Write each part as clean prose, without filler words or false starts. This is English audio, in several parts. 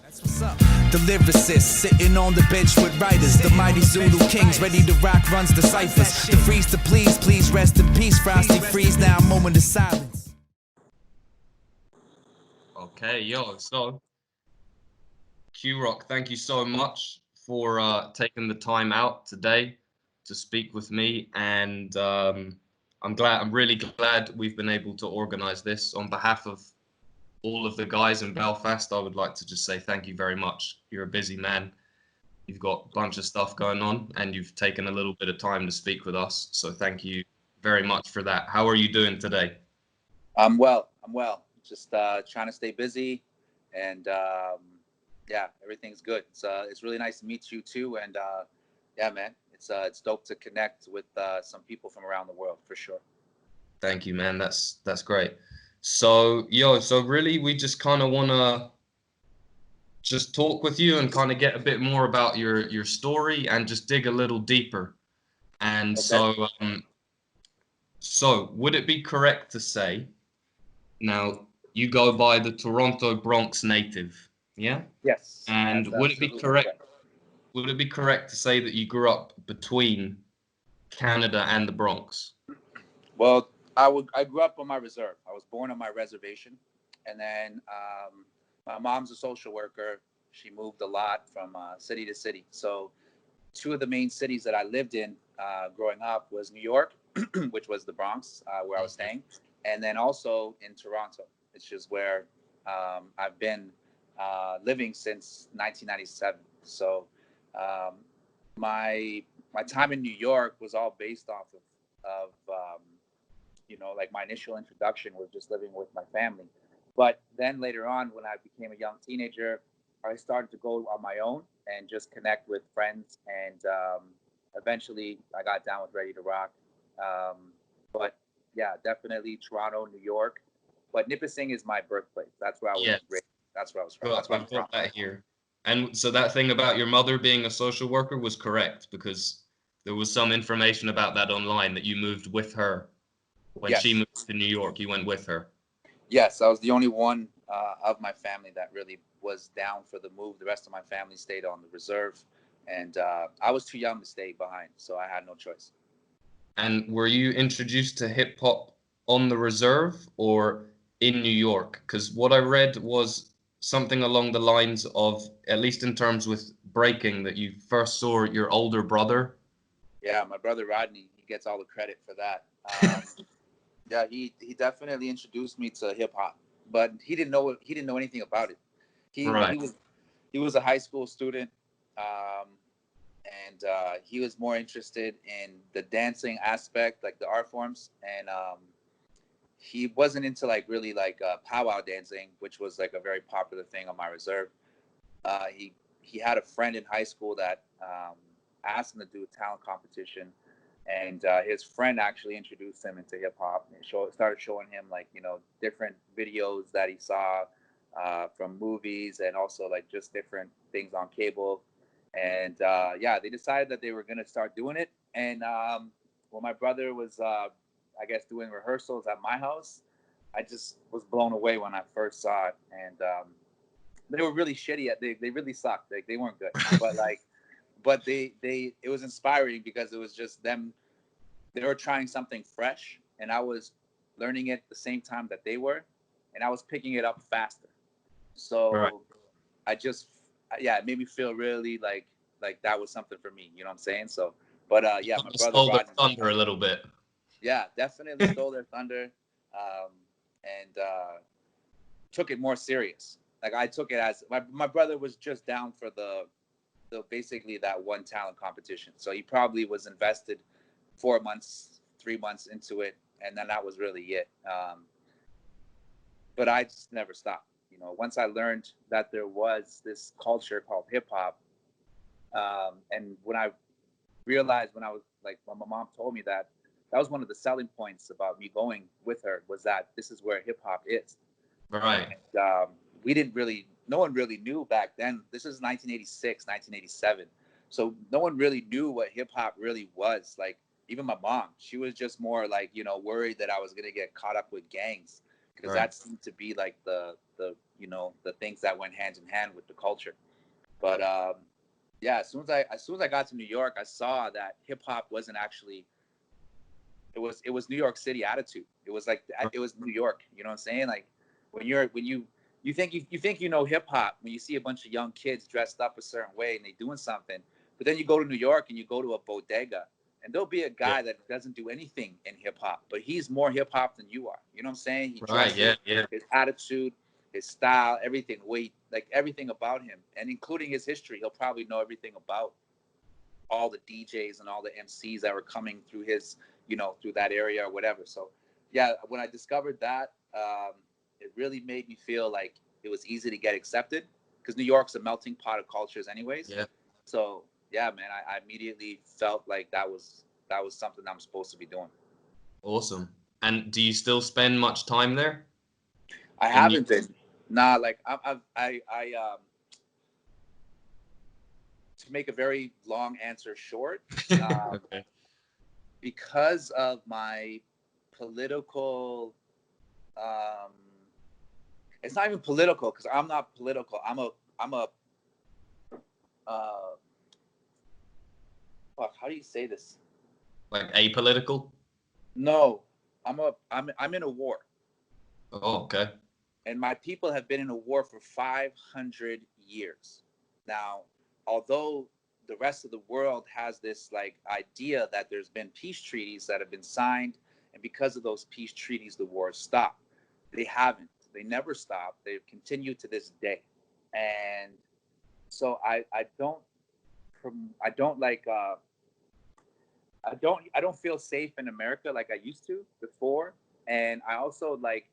That's what's up. The lyricist sitting on the bench with writers. The mighty Zulu kings ready to rock runs the ciphers. The freeze to please rest in peace. Frosty freeze now, moment of silence. Okay, so Q-Rock, thank you so much for taking the time out today to speak with me, and I'm really glad we've been able to organize this. On behalf of all of the guys in Belfast, I would like to just say thank you very much. You're a busy man. You've got a bunch of stuff going on, and you've taken a little bit of time to speak with us. So thank you very much for that. How are you doing today? I'm well. Just trying to stay busy, and yeah, everything's good. It's really nice to meet you too, and yeah, man, it's dope to connect with some people from around the world for sure. Thank you, man. That's great. So really, we just kind of want to just talk with you and kind of get a bit more about your story and just dig a little deeper. And okay. So would it be correct to say, now you go by the Toronto Bronx native, yeah? Yes. And would it be correct? Would it be correct to say that you grew up between Canada and the Bronx? Well, I grew up on my reserve. I was born on my reservation, and then my mom's a social worker. She moved a lot from city to city. So two of the main cities that I lived in growing up was New York, which was the Bronx, where I was staying, and then also in Toronto, which is where I've been living since 1997. So my time in New York was all based off of like my initial introduction was just living with my family. But then later on, when I became a young teenager, I started to go on my own and just connect with friends. And eventually I got down with Ready to Rock. But yeah, definitely Toronto, New York. But Nipissing is my birthplace. That's where I was raised. That's where I was from. That's where I'm from. That here. And so that thing about your mother being a social worker was correct, because there was some information about that online that you moved with her. When she moved to New York, you went with her. Yes, I was the only one of my family that really was down for the move. The rest of my family stayed on the reserve, and I was too young to stay behind, so I had no choice. And were you introduced to hip hop on the reserve or in New York? Because what I read was something along the lines of, at least in terms with breaking, that you first saw your older brother. Yeah, my brother Rodney, he gets all the credit for that. Yeah, he definitely introduced me to hip hop, but he didn't know anything about it. He was a high school student, and he was more interested in the dancing aspect, like the art forms, and he wasn't into really powwow dancing, which was like a very popular thing on my reserve. He had a friend in high school that asked him to do a talent competition. And his friend actually introduced him into hip hop and started showing him different videos that he saw from movies, and also just different things on cable. And they decided that they were gonna start doing it. And when my brother was, I guess, doing rehearsals at my house, I just was blown away when I first saw it. And they were really shitty they really sucked. They weren't good, but it was inspiring because it was just them. They were trying something fresh, and I was learning it the same time that they were, and I was picking it up faster. So it made me feel really like that was something for me. You know what I'm saying? So, but my brother stole their thunder a little bit. Yeah, definitely stole their thunder, and took it more serious. Like I took it as my brother was just down for the basically that one talent competition. So he probably was invested 4 months, 3 months into it, and then that was really it. But I just never stopped. Once I learned that there was this culture called hip hop, and when I realized when my mom told me that was one of the selling points about me going with her, was that this is where hip hop is. Right. And, no one really knew back then. This is 1986, 1987. So no one really knew what hip hop really was. Like, even my mom, she was just more worried that I was going to get caught up with gangs, because that seemed to be like the you know, the things that went hand in hand with the culture. But yeah, as soon as I got to New York, I saw that hip hop wasn't actually. It was New York City attitude. It was like it was New York. You know what I'm saying? Like when you think you think you know hip hop when you see a bunch of young kids dressed up a certain way and they doing something, but then you go to New York and you go to a bodega and there'll be a guy that doesn't do anything in hip hop, but he's more hip hop than you are. You know what I'm saying? He dresses, his attitude, his style, everything, like everything about him, and including his history. He'll probably know everything about all the DJs and all the MCs that were coming through his, you know, through that area or whatever. So yeah, when I discovered that, it really made me feel like it was easy to get accepted because New York's a melting pot of cultures anyways. Yeah. So yeah, man, I immediately felt like that was something I'm supposed to be doing. Awesome. And do you still spend much time there? I haven't been. Nah, like I to make a very long answer short, Okay. because of my political, it's not even political because I'm not political. I'm a fuck, how do you say this? Like apolitical? No, I'm in a war. Oh, okay. And my people have been in a war for 500 years. Now, although the rest of the world has this like idea that there's been peace treaties that have been signed, and because of those peace treaties, the war stopped. They haven't. They never stopped. They've continued to this day. And so I don't feel safe in America like I used to before. And I also like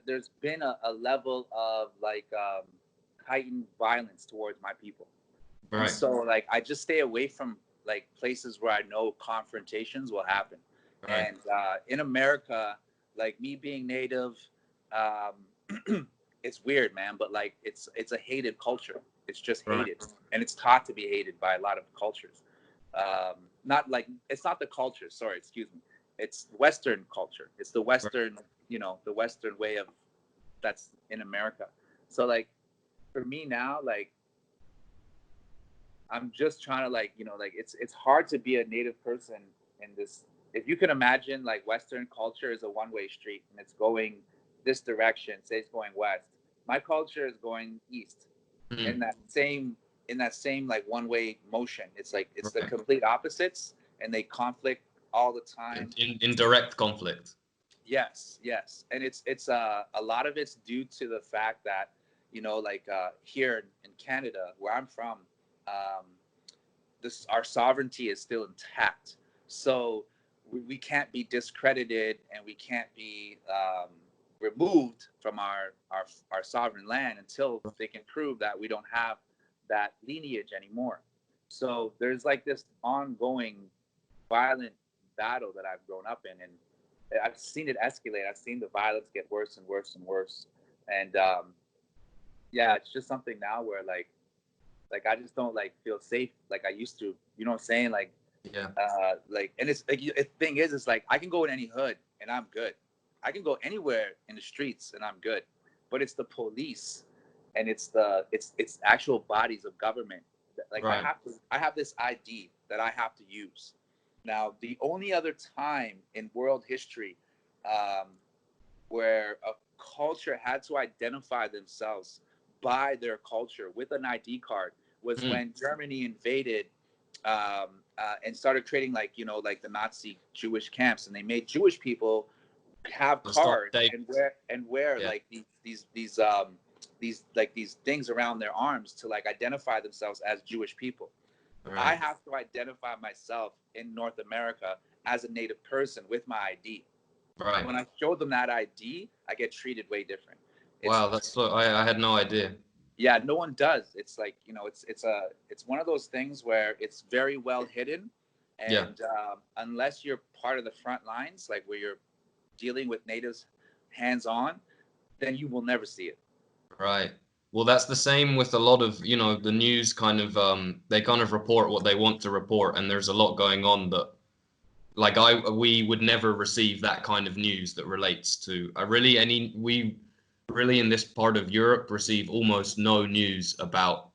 there's been a level of like heightened violence towards my people. Right. And so like I just stay away from like places where I know confrontations will happen. Right. And in America, like me being native, it's weird, man, but like it's a hated culture. It's just hated, and it's taught to be hated by a lot of cultures. Not like it's not the culture. Sorry, excuse me. It's Western culture. It's the Western, you know, the Western way of that's in America. So like for me now, like I'm just trying to like, you know, like it's hard to be a native person in this. If you can imagine like Western culture is a one-way street and it's going this direction, say it's going west. My culture is going east in that same like one-way motion. It's like it's the complete opposites and they conflict all the time. In direct conflict. Yes. And it's a lot of it's due to the fact that, you know, like here in Canada, where I'm from, our sovereignty is still intact. So we can't be discredited and we can't be removed from our sovereign land until they can prove that we don't have that lineage anymore. So there's like this ongoing violent battle that I've grown up in, and I've seen it escalate. I've seen the violence get worse and worse and worse. And yeah, it's just something now where like I just don't like feel safe like I used to. You know what I'm saying? Like yeah. Like, and it's like the thing is, it's like I can go in any hood and I'm good. I can go anywhere in the streets and I'm good. But it's the police and it's actual bodies of government. Like I have this ID that I have to use. Now, the only other time in world history where a culture had to identify themselves by their culture with an ID card was when Germany invaded and started creating like, you know, like the Nazi Jewish camps, and they made Jewish people have cards and wear like these things around their arms to like identify themselves as Jewish people. Right. I have to identify myself in North America as a native person with my ID. Right. When I show them that ID, I get treated way different. Wow, that's so I had no idea. Yeah, no one does. It's like, you know, it's one of those things where it's very well hidden, and unless you're part of the front lines, like where you're dealing with natives hands on, then you will never see it. Right. Well, that's the same with a lot of, you know, the news kind of they kind of report what they want to report, and there's a lot going on that like we would never receive that kind of news that relates to we really in this part of Europe receive almost no news about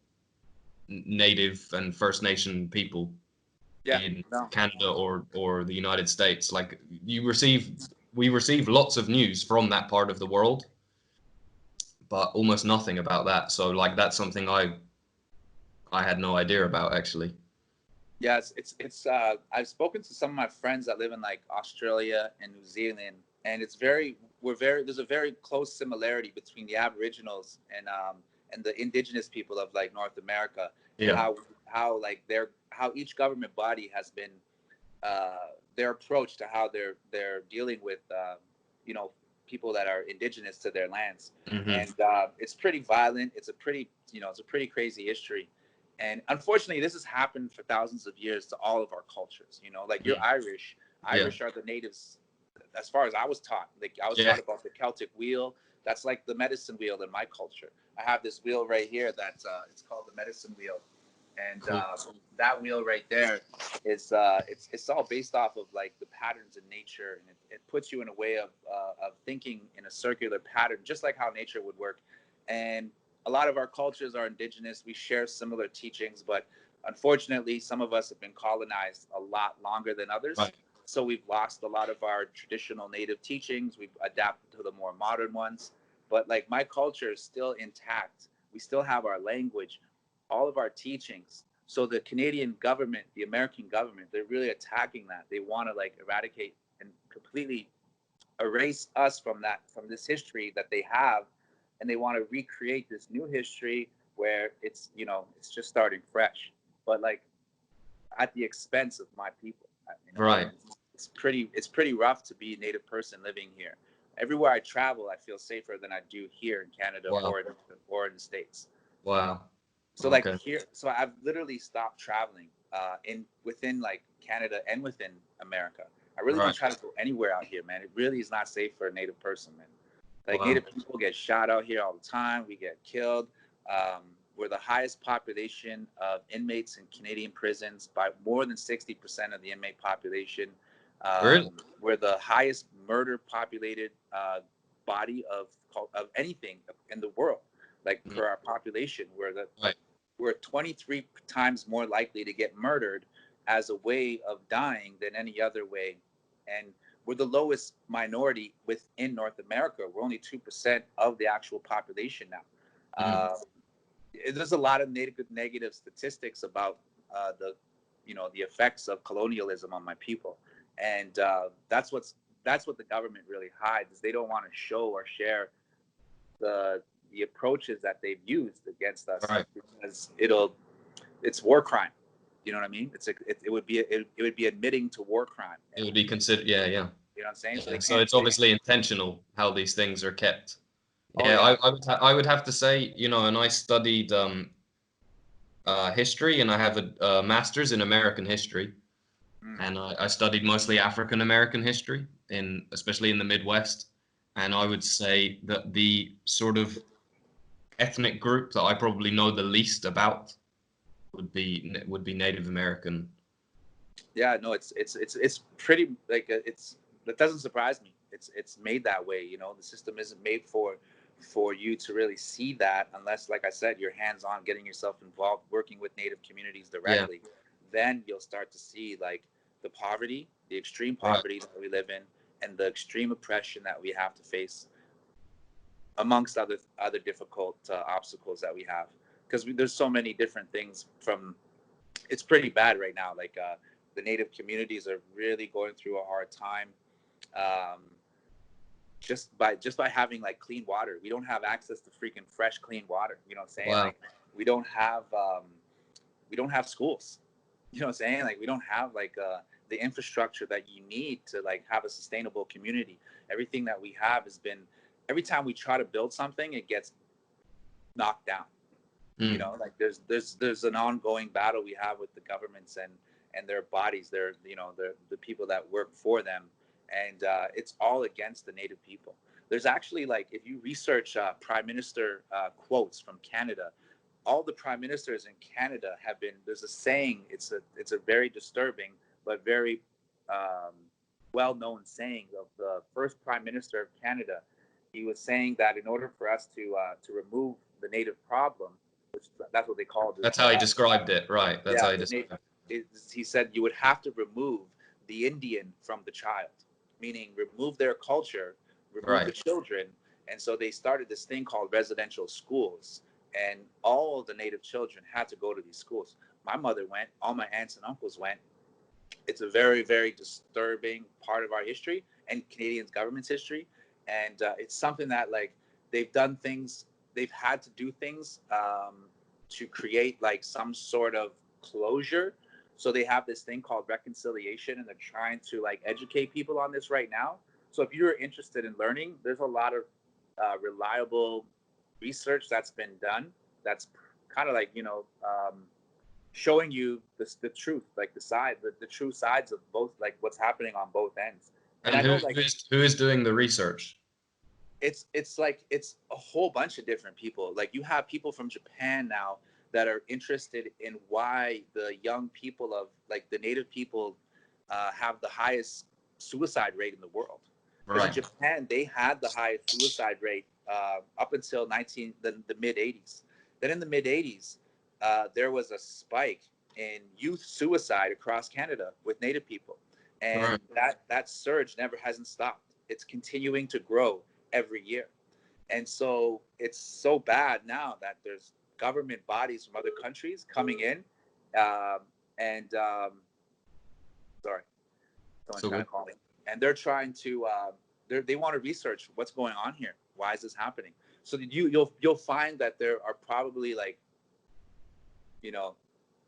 Native and First Nation people in no. Canada or the United States. Like we receive lots of news from that part of the world, but almost nothing about that. So like that's something I had no idea about actually. Yes, it's I've spoken to some of my friends that live in like Australia and New Zealand, and there's a very close similarity between the Aboriginals and the indigenous people of like North America, and Yeah. how like how each government body has been their approach to how they're dealing with you know, people that are indigenous to their lands. Mm-hmm. And it's pretty violent. It's a pretty, you know, it's a pretty crazy history. And unfortunately, this has happened for thousands of years to all of our cultures. You know, like you're Irish. Irish are the natives, as far as I was taught. Like I was taught about the Celtic wheel. That's like the medicine wheel in my culture. I have this wheel right here that it's called the medicine wheel, and that wheel right there is it's all based off of like the patterns in nature, and it puts you in a way of thinking in a circular pattern, just like how nature would work. And a lot of our cultures are indigenous. We share similar teachings, but unfortunately, some of us have been colonized a lot longer than others. Right. So we've lost a lot of our traditional native teachings. We've adapted to the more modern ones. But like my culture is still intact. We still have our language, all of our teachings. So the Canadian government, the American government, they're really attacking that. They want to like eradicate and completely erase us from this history that they have, and they want to recreate this new history where it's, you know, it's just starting fresh, but like at the expense of my people. You know, Right. it's pretty rough to be a Native person living here. Everywhere I travel, I feel safer than I do here in Canada. Wow. or in the States. Wow. So Okay. like here, so I've literally stopped traveling within like Canada and within America. I really don't try to go anywhere out here, man. It really is not safe for a Native person, man. Like Native people get shot out here all the time. We get killed. We're the highest population of inmates in Canadian prisons by more than 60% of the inmate population. Really? We're the highest murder populated body of anything in the world. Like per our population, we're 23 times more likely to get murdered as a way of dying than any other way. And we're the lowest minority within North America. We're only 2% of the actual population now. There's a lot of negative statistics about the effects of colonialism on my people, and that's what the government really hides. Is they don't want to show or share the approaches that they've used against us, because it's war crime. You know what I mean? It would be admitting to war crime. It would be considered, yeah. You know what I'm saying? Yeah. So it's obviously intentional how these things are kept. Yeah, I would have to say, you know, and I studied history, and I have a master's in American history, and I studied mostly African American history, especially in the Midwest. And I would say that the sort of ethnic group that I probably know the least about would be Native American. Yeah, no, it's pretty like that doesn't surprise me. It's made that way. You know, the system isn't made for you to really see that unless, like I said, you're hands on, getting yourself involved, working with Native communities directly. Then you'll start to see like the poverty, the extreme poverty that we live in, and the extreme oppression that we have to face, amongst other difficult obstacles that we have. Because there's so many different things. It's pretty bad right now. Like the Native communities are really going through a hard time. Just by having like clean water. We don't have access to freaking fresh, clean water. You know what I'm saying? Wow. Like we don't have schools. You know what I'm saying? Like we don't have like the infrastructure that you need to like have a sustainable community. Everything that we have has been, every time we try to build something, it gets knocked down. You know, like there's an ongoing battle we have with the governments and their bodies. They're the people that work for them. And it's all against the Native people. There's actually, like, if you research prime minister quotes from Canada, all the prime ministers in Canada have been, there's a saying, it's a very disturbing but very well-known saying of the first prime minister of Canada. he was saying that in order for us to remove the native problem, which that's what they called it. That's how he described it, right? That's how he described it. He said you would have to remove the Indian from the child, meaning remove their culture, remove the children. And so they started this thing called residential schools, and all the native children had to go to these schools. My mother went, all my aunts and uncles went. It's a very, very disturbing part of our history and Canadians' government's history. And it's something that, like, they've done things, they've had to do things to create like some sort of closure. So they have this thing called reconciliation, and they're trying to like educate people on this right now. So if you're interested in learning, there's a lot of reliable research that's been done that's kind of like, showing you the truth, like the true sides of both, like what's happening on both ends. And I know, like, who is doing the research? It's a whole bunch of different people. Like, you have people from Japan now that are interested in why the young people of like the native people have the highest suicide rate in the world. Right. In Japan, they had the highest suicide rate up until the mid 80s. Then in the mid 80s, there was a spike in youth suicide across Canada with native people. And that surge hasn't stopped. It's continuing to grow every year. And so it's so bad now that there's government bodies from other countries coming in sorry, someone's trying to call me. And they're trying to they want to research what's going on here. Why is this happening? So you'll find that there are probably like,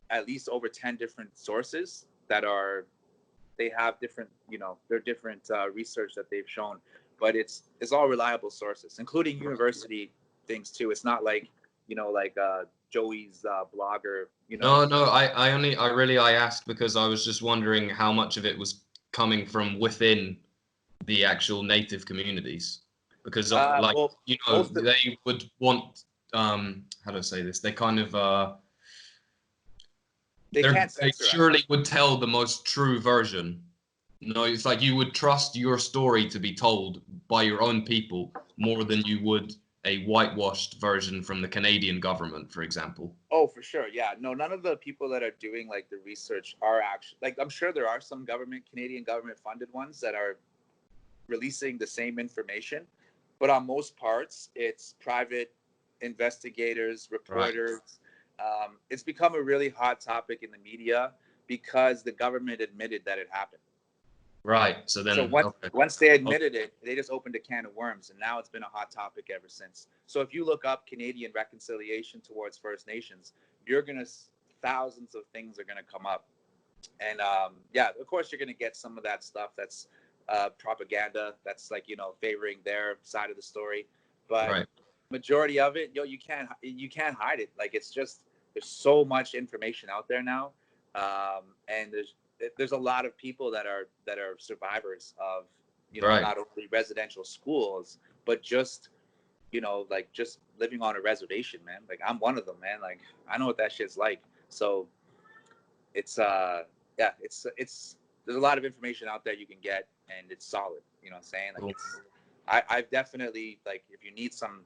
at least over 10 different sources that they have different, they're different research that they've shown, but it's all reliable sources, including university things too. It's not like, Joey's blogger, No, I asked because I was just wondering how much of it was coming from within the actual native communities, because they would want, how do I say this? They kind of, they surely would tell the most true version. No, it's like you would trust your story to be told by your own people more than you would a whitewashed version from the Canadian government, for example. Oh, for sure. Yeah. No, none of the people that are doing like the research are actually, like, I'm sure there are some Canadian government funded ones that are releasing the same information, but on most parts, it's private investigators, reporters. It's become a really hot topic in the media because the government admitted that it happened. Right. So once they admitted it, they just opened a can of worms, and now it's been a hot topic ever since. So if you look up Canadian reconciliation towards First Nations, thousands of things are gonna come up, and of course you're gonna get some of that stuff that's propaganda, that's like favoring their side of the story, but majority of it, you can't hide it. Like, it's just, there's so much information out there now, and there's a lot of people that are survivors of not only residential schools, but just just living on a reservation, man. Like, I'm one of them, man. Like, I know what that shit's like. So it's there's a lot of information out there you can get, and it's solid. You know what I'm saying? Like, cool. I've definitely, like, if you need some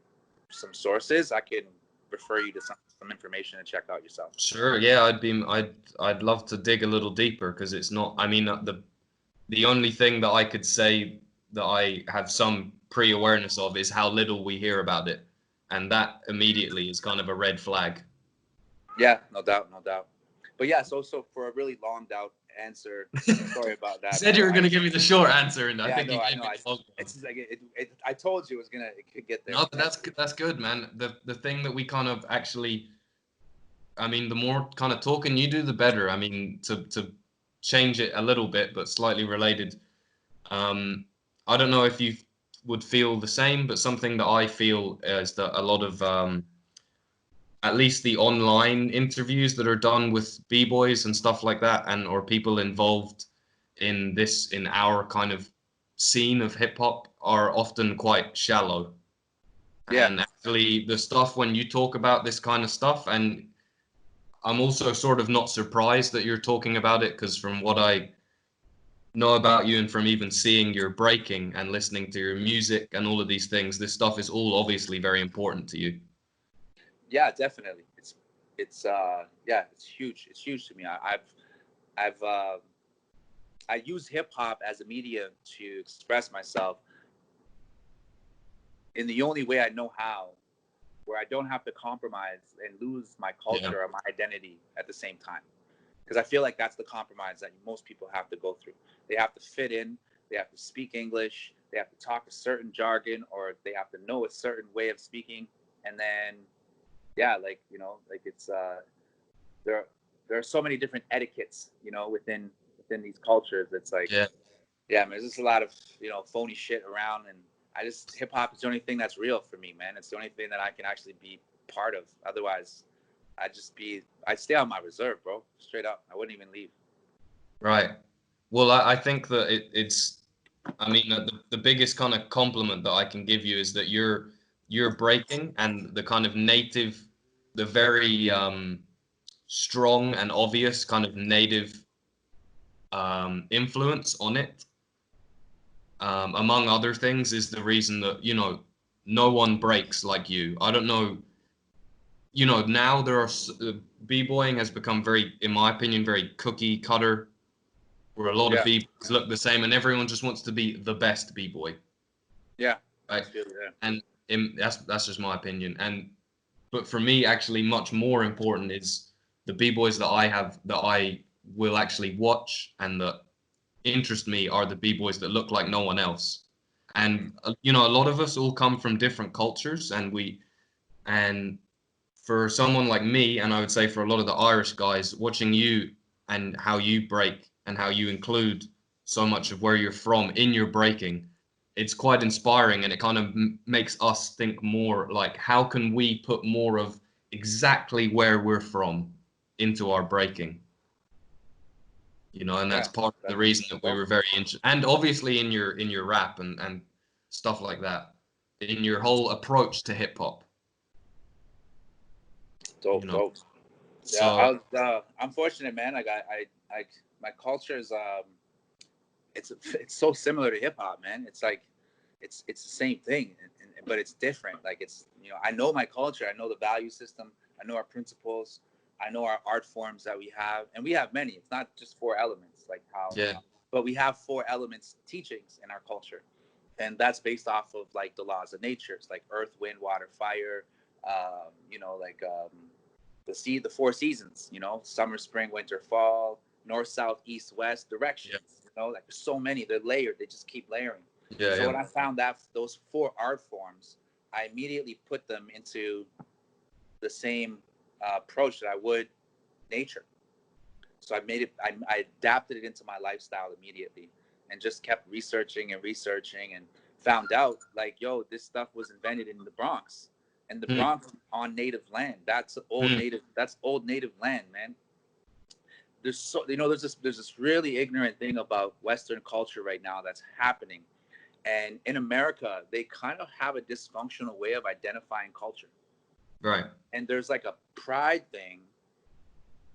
sources, I can refer you to some information and check out yourself. Sure. Yeah, I'd love to dig a little deeper, because it's not, I mean, the only thing that I could say that I have some pre-awareness of is how little we hear about it, and that immediately is kind of a red flag. Yeah, no doubt. But yeah, so for a really longed out answer, sorry about that. You said you were going to give me the short answer, and I think you gave me the long one. It's like I told you it could get there. No, but that's good, man. The thing that we kind of actually, I mean, the more kind of talking you do, the better. I mean, to change it a little bit, but slightly related. I don't know if you would feel the same, but something that I feel is that a lot of at least the online interviews that are done with b-boys and stuff like that, and or people involved in our kind of scene of hip hop, are often quite shallow. Yeah. And actually the stuff when you talk about this kind of stuff, and I'm also sort of not surprised that you're talking about it, because from what I know about you and from even seeing your breaking and listening to your music and all of these things, this stuff is all obviously very important to you. Yeah, definitely. It's yeah, it's huge. It's huge to me. I've I use hip hop as a medium to express myself in the only way I know how, where I don't have to compromise and lose my culture or my identity at the same time. Because I feel like that's the compromise that most people have to go through. They have to fit in, they have to speak English, they have to talk a certain jargon, or they have to know a certain way of speaking. And then, yeah, like, you know, like it's, there are so many different etiquettes, you know, within these cultures. It's like, yeah, man, there's just a lot of, you know, phony shit around. And hip hop is the only thing that's real for me, man. It's the only thing that I can actually be part of. Otherwise, I'd stay on my reserve, bro. Straight up. I wouldn't even leave. Right. Well, I think that it's, I mean, the biggest kind of compliment that I can give you is that you're breaking and the kind of native, the very strong and obvious kind of native influence on it, among other things, is the reason that, you know, no one breaks like you. I don't know, you know, now there are b-boying has become very, in my opinion, very cookie cutter, where a lot of b-boys look the same and everyone just wants to be the best b-boy. Yeah. Right. Yeah. And that's just my opinion. But for me, actually, much more important is the b-boys that I will actually watch and that interest me are the b-boys that look like no one else. And you know, a lot of us all come from different cultures, and for someone like me, and I would say for a lot of the Irish guys, watching you and how you break and how you include so much of where you're from in your breaking, it's quite inspiring, and it kind of makes us think more like, how can we put more of exactly where we're from into our breaking? You know, and that's part of the reason that we were very interested, and obviously in your rap and stuff like that, in your whole approach to hip hop. Dope, you know? dope. So, Yeah, I'm fortunate, man. Like my culture is it's so similar to hip hop, man. It's like it's the same thing, but it's different. Like it's, you know, I know my culture, I know the value system, I know our principles, I know our art forms that we have, and we have many. It's not just four elements, like how, but we have four elements teachings in our culture, and that's based off of like the laws of nature. It's like earth, wind, water, fire. You know, like the four seasons. You know, summer, spring, winter, fall, north, south, east, west directions. You know, like there's so many. They're layered. They just keep layering. So when I found that those four art forms, I immediately put them into the same approach that I would nature. So I made it. I adapted it into my lifestyle immediately, and just kept researching and found out like, yo, this stuff was invented in the Bronx, and the Bronx on native land. That's old native. That's old native land, man. There's so, you know, there's this really ignorant thing about Western culture right now that's happening, and in America they kind of have a dysfunctional way of identifying culture. Right. And there's like a pride thing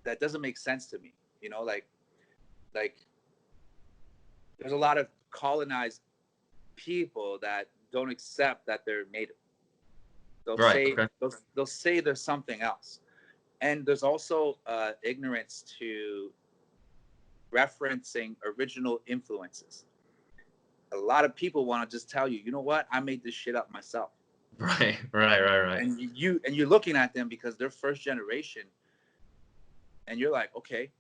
that doesn't make sense to me. You know, like there's a lot of colonized people that don't accept that they're native. They'll say there's something else. And there's also ignorance to referencing original influences. A lot of people want to just tell you, you know what, I made this shit up myself. Right. And you're looking at them because they're first generation, and you're like, okay,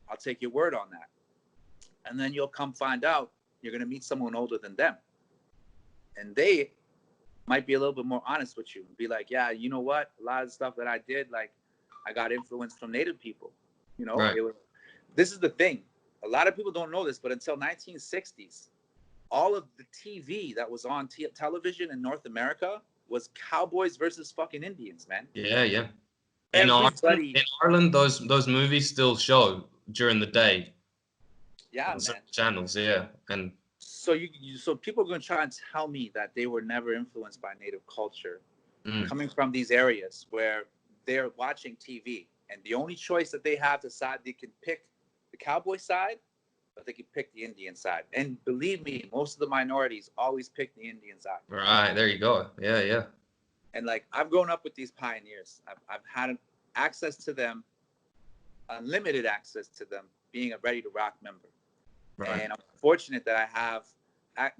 I'll take your word on that. And then you'll come find out you're gonna meet someone older than them, and they might be a little bit more honest with you and be like, yeah, you know what, a lot of the stuff that I did, like, I got influence from native people. You know, this is the thing. A lot of people don't know this, but until 1960s, all of the TV that was on television in North America was cowboys versus fucking Indians, man. Yeah. In Everybody. Ireland, those movies still show during the day. Yeah, on man. Channels, and so so people are going to try and tell me that they were never influenced by native culture, coming from these areas where they're watching TV, and the only choice that they have to decide, they can pick the cowboy side but they can pick the Indian side. And believe me, most of the minorities always pick the Indian side. Right, there you go. Yeah, yeah. And like, I've grown up with these pioneers. I've had access to them, unlimited access to them, being a Ready to Rock member. Right. And I'm fortunate that I have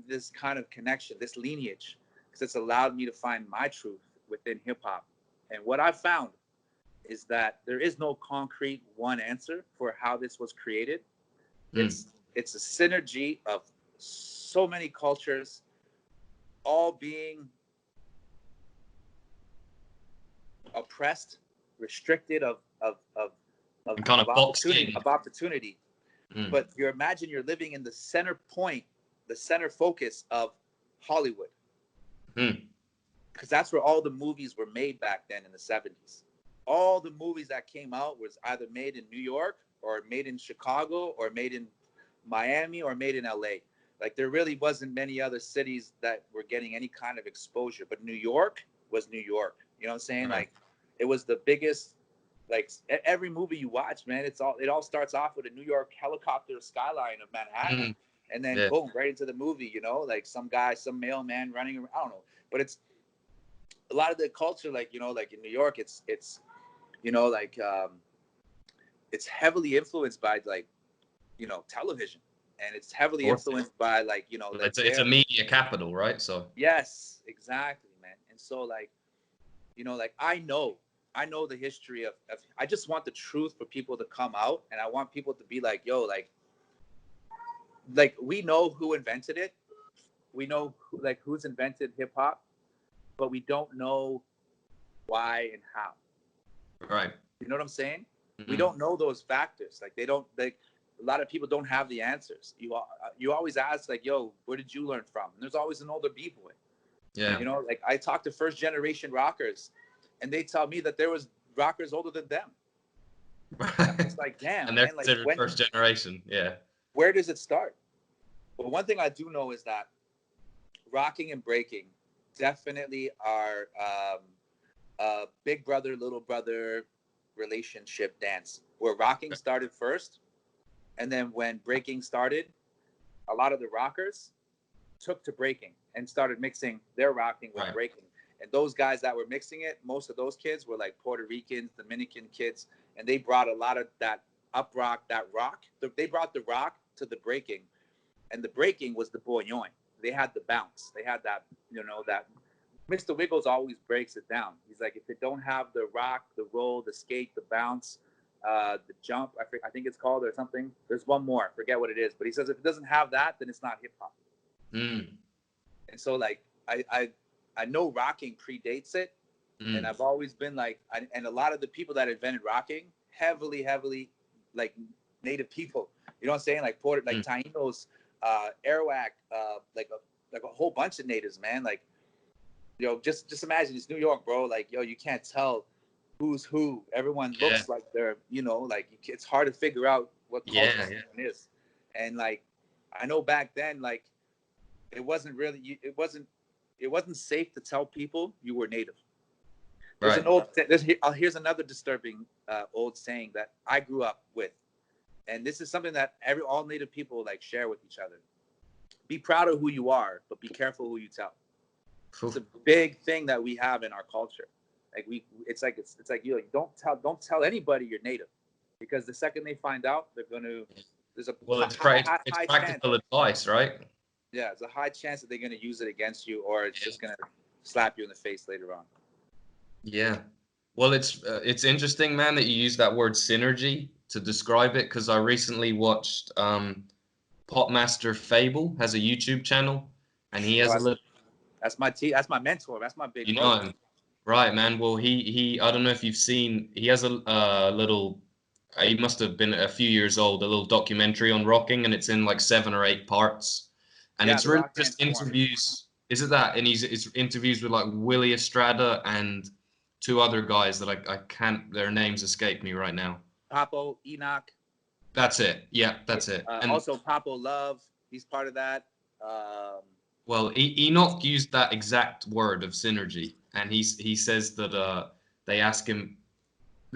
this kind of connection, this lineage, because it's allowed me to find my truth within hip hop. And what I've found is that there is no concrete one answer for how this was created. It's a synergy of so many cultures, all being oppressed, restricted of kind of opportunity. But you imagine you're living in the center point, the center focus of Hollywood, because that's where all the movies were made back then in the 70s. All the movies that came out was either made in New York or made in Chicago or made in Miami or made in LA. Like, there really wasn't many other cities that were getting any kind of exposure, but New York was New York. You know what I'm saying? Right. Like, it was the biggest. Like, every movie you watch, man, it all starts off with a New York helicopter skyline of Manhattan, and then boom, right into the movie. You know, like some mailman running around. I don't know, but it's a lot of the culture. Like, you know, like in New York, it's you know, like it's heavily influenced by, like, you know, television, and it's heavily influenced by, like, you know, like it's a media capital, right? So yes, exactly, man. And so, like, you know, like I know the history of I just want the truth for people to come out, and I want people to be like, yo, like we know who invented it, we know who's invented hip hop, but we don't know why and how. Right. You know what I'm saying? We don't know those factors. Like, they don't, like, a lot of people don't have the answers. You always ask, like, yo, where did you learn from? And there's always an older b-boy. Yeah. You know, like, I talk to first generation rockers, and they tell me that there was rockers older than them. It's like, damn, and they're man, like, considered first generation. Yeah. Where does it start? Well, one thing I do know is that rocking and breaking definitely are a big brother, little brother relationship dance, where rocking started first, and then when breaking started, a lot of the rockers took to breaking and started mixing their rocking with breaking. And those guys that were mixing it, most of those kids were like Puerto Ricans, Dominican kids, and they brought a lot of that rock. They brought the rock to the breaking, and the breaking was the boyoing. They had the bounce. They had that, you know, that Mr. Wiggles always breaks it down. He's like, if it don't have the rock, the roll, the skate, the bounce, the jump, I think it's called, or something. There's one more, I forget what it is. But he says if it doesn't have that, then it's not hip hop. And so, like, I know rocking predates it, and I've always been like, and a lot of the people that invented rocking, heavily, like, native people. You know what I'm saying? Like Taínos, Arawak, like a whole bunch of natives, man. Like, yo, just imagine, it's New York, bro. Like, yo, you can't tell who's who. Everyone looks like they're, you know, like, it's hard to figure out what culture someone is. And like, I know back then, like, it wasn't safe to tell people you were native. There's an old, here's another disturbing old saying that I grew up with, and this is something that all native people, like, share with each other. Be proud of who you are, but be careful who you tell. It's a big thing that we have in our culture. Like, it's like you don't tell anybody you're native, because the second they find out, they're gonna. There's a it's practical advice, right? Yeah, there's a high chance that they're gonna use it against you, or it's just gonna slap you in the face later on. Yeah. Well, it's interesting, man, that you use that word synergy to describe it, because I recently watched Popmaster Fable has a YouTube channel, and he has a little. That's my mentor. That's my big. You know him, right, man? Well, he I don't know if you've seen. He has a little. He must have been a few years old. A little documentary on rocking, and it's in like 7 or 8 parts, and it's really just interviews. Is it that? And it's interviews with like Willie Estrada and 2 other guys that I can't. Their names escape me right now. Papo, Enoch. That's it. Yeah, that's it. And also Papo Love. He's part of that. Well, Enoch used that exact word of synergy, and he says that they ask him.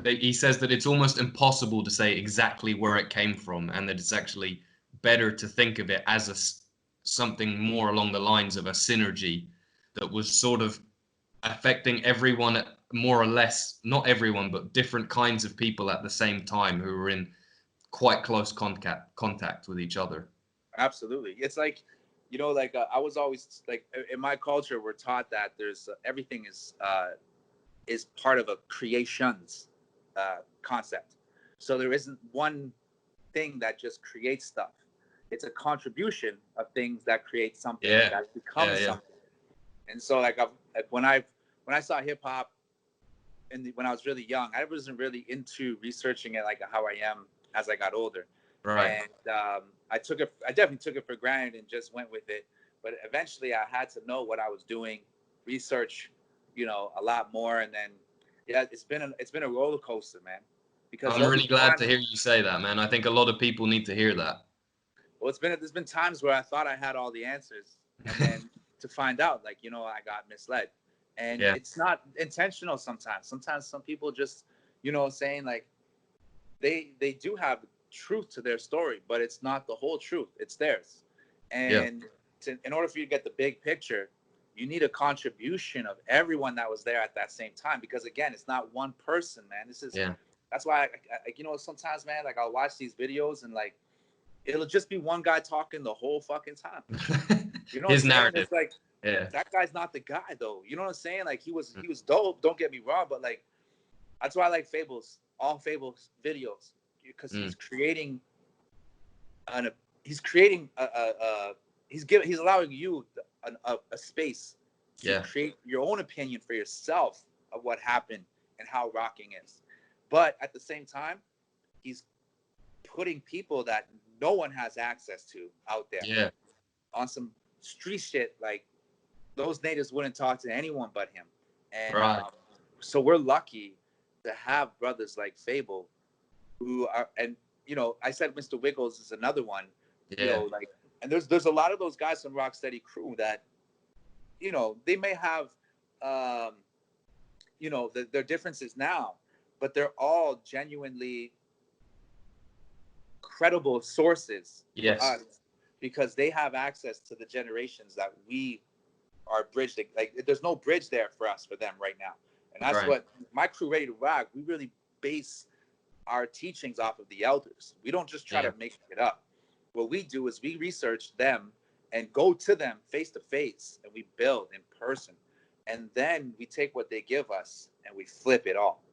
He says that it's almost impossible to say exactly where it came from, and that it's actually better to think of it as something more along the lines of a synergy that was sort of affecting everyone, more or less, not everyone, but different kinds of people at the same time who were in quite close contact with each other. Absolutely. It's like, you know, like I was always like, in my culture, we're taught that there's everything is part of a creations concept. So there isn't one thing that just creates stuff. It's a contribution of things that create something that becomes something. And so like when I saw hip hop when I was really young, I wasn't really into researching it like how I am as I got older. Right. And I definitely took it for granted and just went with it. But eventually I had to know what I was doing, research, you know, a lot more. And then, yeah, it's been a roller coaster, man. Because I'm really glad to hear you say that, man. I think a lot of people need to hear that. Well, there's been times where I thought I had all the answers, and then to find out, like, you know, I got misled. And it's not intentional sometimes. Sometimes some people just, you know, saying like they do have truth to their story, but it's not the whole truth. It's theirs. And in order for you to get the big picture, you need a contribution of everyone that was there at that same time. Because again, it's not one person, man. This is that's why I, you know, sometimes, man, like I'll watch these videos and like it'll just be one guy talking the whole fucking time. You know what I'm saying? Narrative. It's like that guy's not the guy though. You know what I'm saying? Like he was dope. Don't get me wrong, but like that's why I like all Fables videos, because he's creating he's allowing you a space to create your own opinion for yourself of what happened and how rocking is. But at the same time, he's putting people that no one has access to out there on some street shit. Like those natives wouldn't talk to anyone but him. And so we're lucky to have brothers like Fable who are, and you know, I said Mr. Wiggles is another one. You know, like, and there's a lot of those guys from Rocksteady crew that, you know, they may have you know, their differences now, but they're all genuinely credible sources for us, because they have access to the generations that we are bridged. Like there's no bridge there for us, for them right now. And that's what my crew, Ready to Rock, we really base our teachings off of the elders. We don't just try to make it up. What we do is we research them and go to them face to face, and we build in person. And then we take what they give us and we flip it all.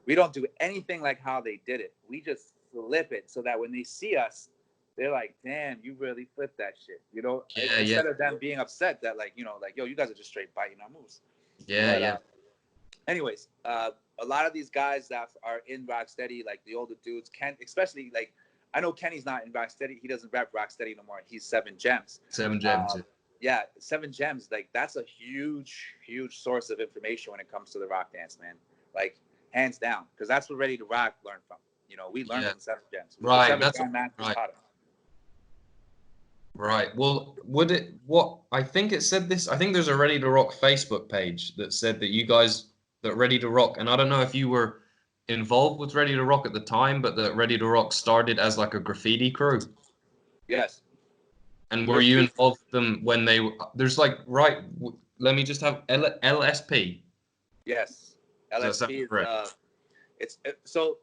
We don't do anything like how they did it. We just flip it so that when they see us, they're like, damn, you really flipped that shit. You know, instead of them being upset that, like, you know, like, yo, you guys are just straight biting our moves. Anyways, a lot of these guys that are in Rocksteady, like the older dudes, especially like, I know Kenny's not in Rocksteady. He doesn't rap Rocksteady no more. He's 7 Gems. 7 Gems. 7 Gems. Like that's a huge source of information when it comes to the rock dance, man. Like hands down, because that's what Ready to Rock learned from. You know, we learned from 7 Gems. Right. Well, I think it said this. I think there's a Ready to Rock Facebook page that said that you guys, that Ready to Rock, and I don't know if you were involved with Ready to Rock at the time, but that Ready to Rock started as like a graffiti crew. Yes. And were you involved with them when there's like, let me just have LSP. Yes. LSP is, so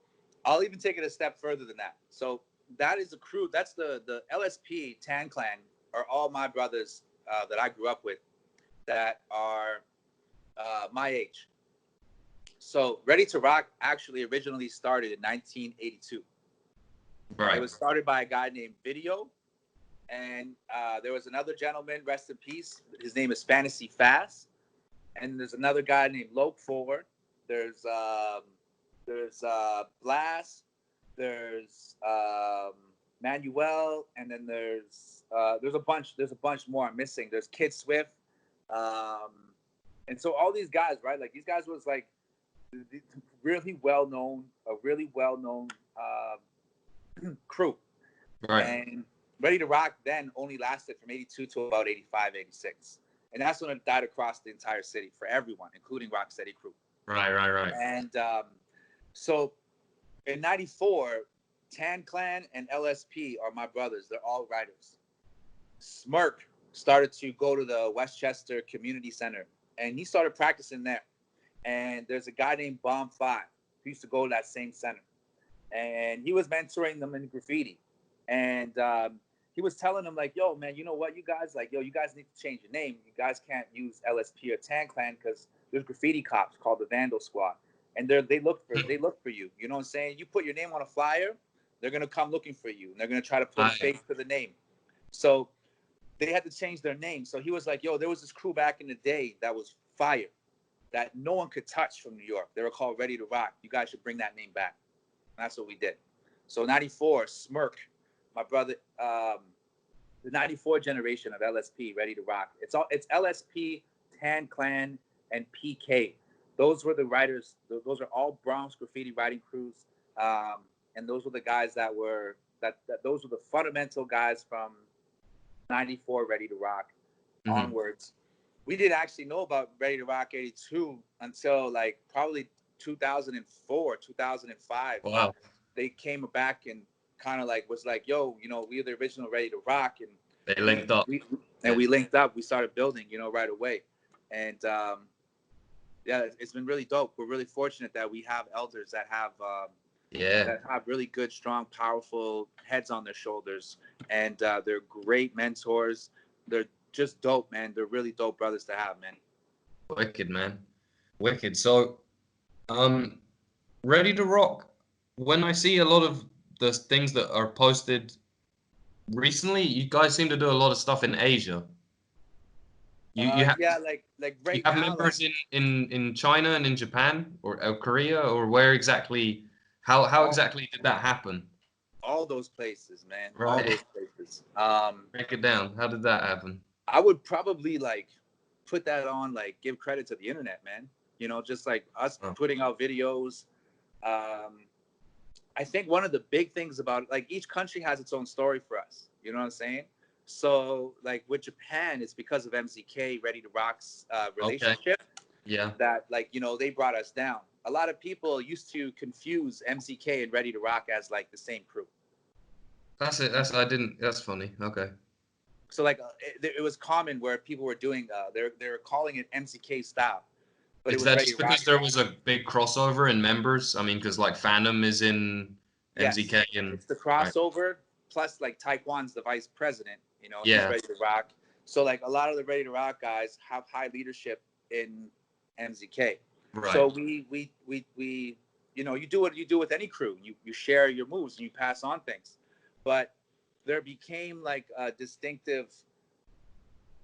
I'll even take it a step further than that. So that is a crew. That's the LSP Tan Clan are all my brothers that I grew up with that are my age. So Ready to Rock actually originally started in 1982. It was started by a guy named Video. And there was another gentleman, rest in peace. His name is Fantasy Fast. And there's another guy named Lope Forward. There's Blast. There's Manuel, and then there's a bunch more I'm missing. There's Kid Swift. And so all these guys, right? Like these guys was like a really well known crew. Right. And Ready to Rock then only lasted from 82 to about 85, 86. And that's when it died across the entire city for everyone, including Rocksteady crew. Right. And so in 94, Tan Clan and LSP are my brothers. They're all writers. Smirk started to go to the Westchester Community Center, and he started practicing there. And there's a guy named Bomb 5 who used to go to that same center, and he was mentoring them in graffiti. And he was telling them, like, yo, man, you know what, you guys, like, yo, you guys need to change your name. You guys can't use LSP or Tan Clan because there's graffiti cops called the Vandal Squad, and they look for you. You know what I'm saying? You put your name on a flyer, they're gonna come looking for you, and they're gonna try to put a face to the name. So they had to change their name. So he was like, yo, there was this crew back in the day that was fire, that no one could touch from New York. They were called Ready to Rock. You guys should bring that name back. And that's what we did. So 94, Smirk, my brother, the 94 generation of LSP, Ready to Rock. It's LSP, Tan Clan, and PK. Those were the writers. Those are all Bronx graffiti writing crews. And those were the guys those were the fundamental guys from 94 Ready to Rock onwards. We didn't actually know about Ready to Rock 82 until like probably 2004, 2005. Wow. They came back and kind of like was like, yo, you know, we're the original Ready to Rock, and they linked up. We linked up. We started building, you know, right away. And yeah, it's been really dope. We're really fortunate that we have elders that have really good, strong, powerful heads on their shoulders, and they're great mentors. They're just dope, man. They're really dope brothers to have, man. Wicked, man. Wicked. So, Ready to Rock, when I see a lot of the things that are posted recently, you guys seem to do a lot of stuff in Asia. You have, yeah, like right you have now, members in China and in Japan or Korea, or where exactly? How exactly did that happen? All those places, man. Right. All those places. Break it down. How did that happen? I would probably like put that on, like give credit to the internet, man. You know, just like us putting out videos. I think one of the big things about, like, each country has its own story for us. You know what I'm saying? So like with Japan, it's because of MZK, Ready to Rock's relationship. Yeah. That, like, you know, they brought us down. A lot of people used to confuse MZK and Ready to Rock as like the same crew. That's it. That's funny. Okay. So like it was common where people were doing they were calling it MZK style. But Is that just because there was a big crossover in members? I mean, because like Phantom is in MZK, and it's the crossover, plus like Taekwon's the vice president, you know, yeah. He's Ready to Rock. So like a lot of the Ready to Rock guys have high leadership in MZK. Right. So we you know, you do what you do with any crew. You share your moves and you pass on things. But there became like a distinctive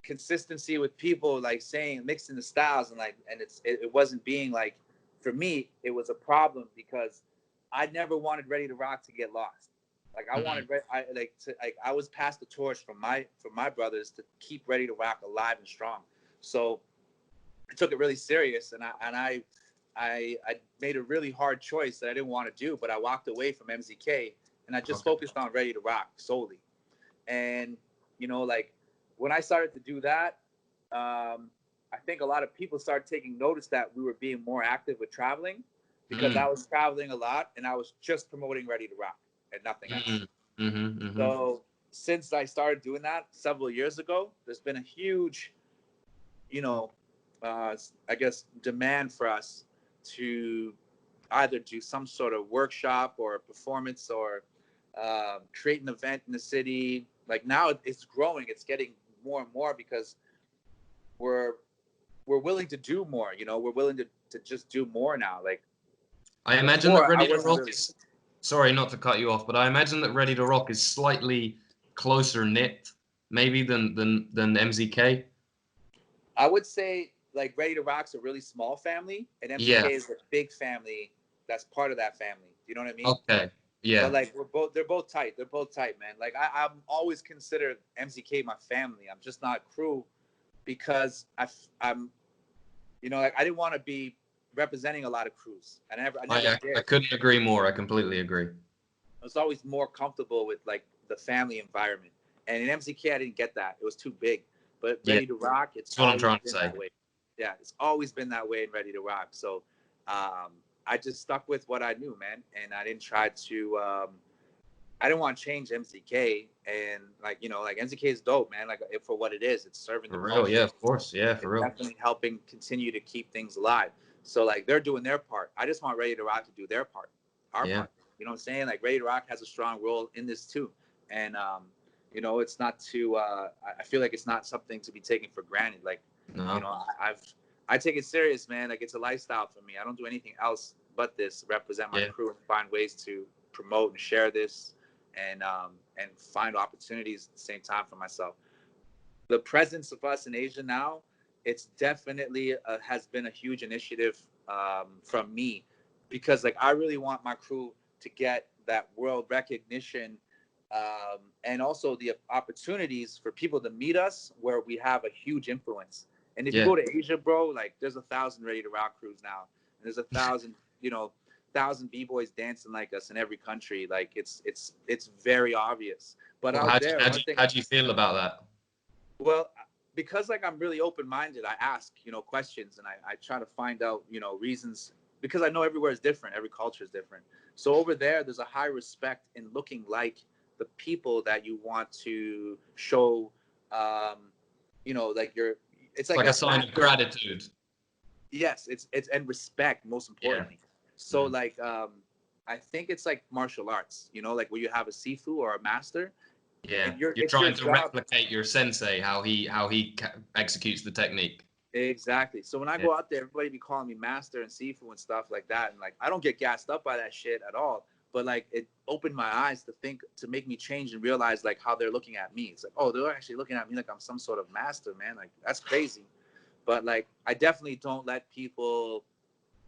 consistency with people like saying, mixing the styles, and it wasn't being like, for me it was a problem because I never wanted Ready to Rock to get lost. Like I wanted I was passed the torch from my brothers to keep Ready to Rock alive and strong. So I took it really serious, and I made a really hard choice that I didn't want to do, but I walked away from MZK and I just focused on Ready to Rock solely. And you know, like when I started to do that, I think a lot of people started taking notice that we were being more active with traveling, because I was traveling a lot and I was just promoting Ready to Rock and nothing else. So since I started doing that several years ago, there's been a huge, you know, I guess demand for us to either do some sort of workshop or a performance or create an event in the city. Like now it's growing, it's getting more and more because we're willing to do more, you know, we're willing to just do more now. Like I imagine that Ready to Rock is, sorry not to cut you off, but I imagine that Ready to Rock is slightly closer knit maybe than MZK. I would say like Ready to Rock's a really small family, and MZK is a big family that's part of that family. You know what I mean? Okay. Yeah. But like they're both tight. They're both tight, man. Like I'm always considered MZK my family. I'm just not crew because I'm, you know, like I didn't want to be representing a lot of crews. I never did. I couldn't agree more. I completely agree. I was always more comfortable with like the family environment, and in MZK I didn't get that. It was too big. But Ready to Rock, it's what I'm trying to say. That way. Yeah, it's always been that way in Ready to Rock. So I just stuck with what I knew, man, and I didn't try to I didn't want to change MCK, and like, you know, like MCK is dope, man. Like for what it is, it's serving the For real, culture. yeah, of course, yeah, for It's real. definitely helping continue to keep things alive. So like they're doing their part. I just want Ready to Rock to do their part, our Yeah. part. You know what I'm saying? Like Ready to Rock has a strong role in this too, and you know, it's not too. I feel like it's not something to be taken for granted. Like, No. you know, I take it serious, man. Like it's a lifestyle for me. I don't do anything else but this. Represent my crew and find ways to promote and share this, and find opportunities at the same time for myself. The presence of us in Asia now, it's definitely has been a huge initiative from me, because like I really want my crew to get that world recognition, and also the opportunities for people to meet us where we have a huge influence. And if you go to Asia, bro, like there's 1,000 Ready to Rock crews now, and there's 1,000, you know, 1,000 b-boys dancing like us in every country. Like it's very obvious. But Well, out there, how do you feel about that? well, because like I'm really open-minded, I ask, you know, questions, and I try to find out, you know, reasons, because I know everywhere is different, every culture is different. So over there's a high respect in looking like the people that you want to show, you know, like it's like a sign of gratitude. Yes, it's and respect, most importantly. Yeah. So like I think it's like martial arts, you know, like where you have a sifu or a master. Yeah, you're trying to replicate your sensei, how he executes the technique. Exactly. So when I go out there, everybody be calling me master and sifu and stuff like that, and like I don't get gassed up by that shit at all. But like it opened my eyes to make me change and realize like how they're looking at me. It's like, oh, they're actually looking at me like I'm some sort of master, man. Like that's crazy. But like I definitely don't let people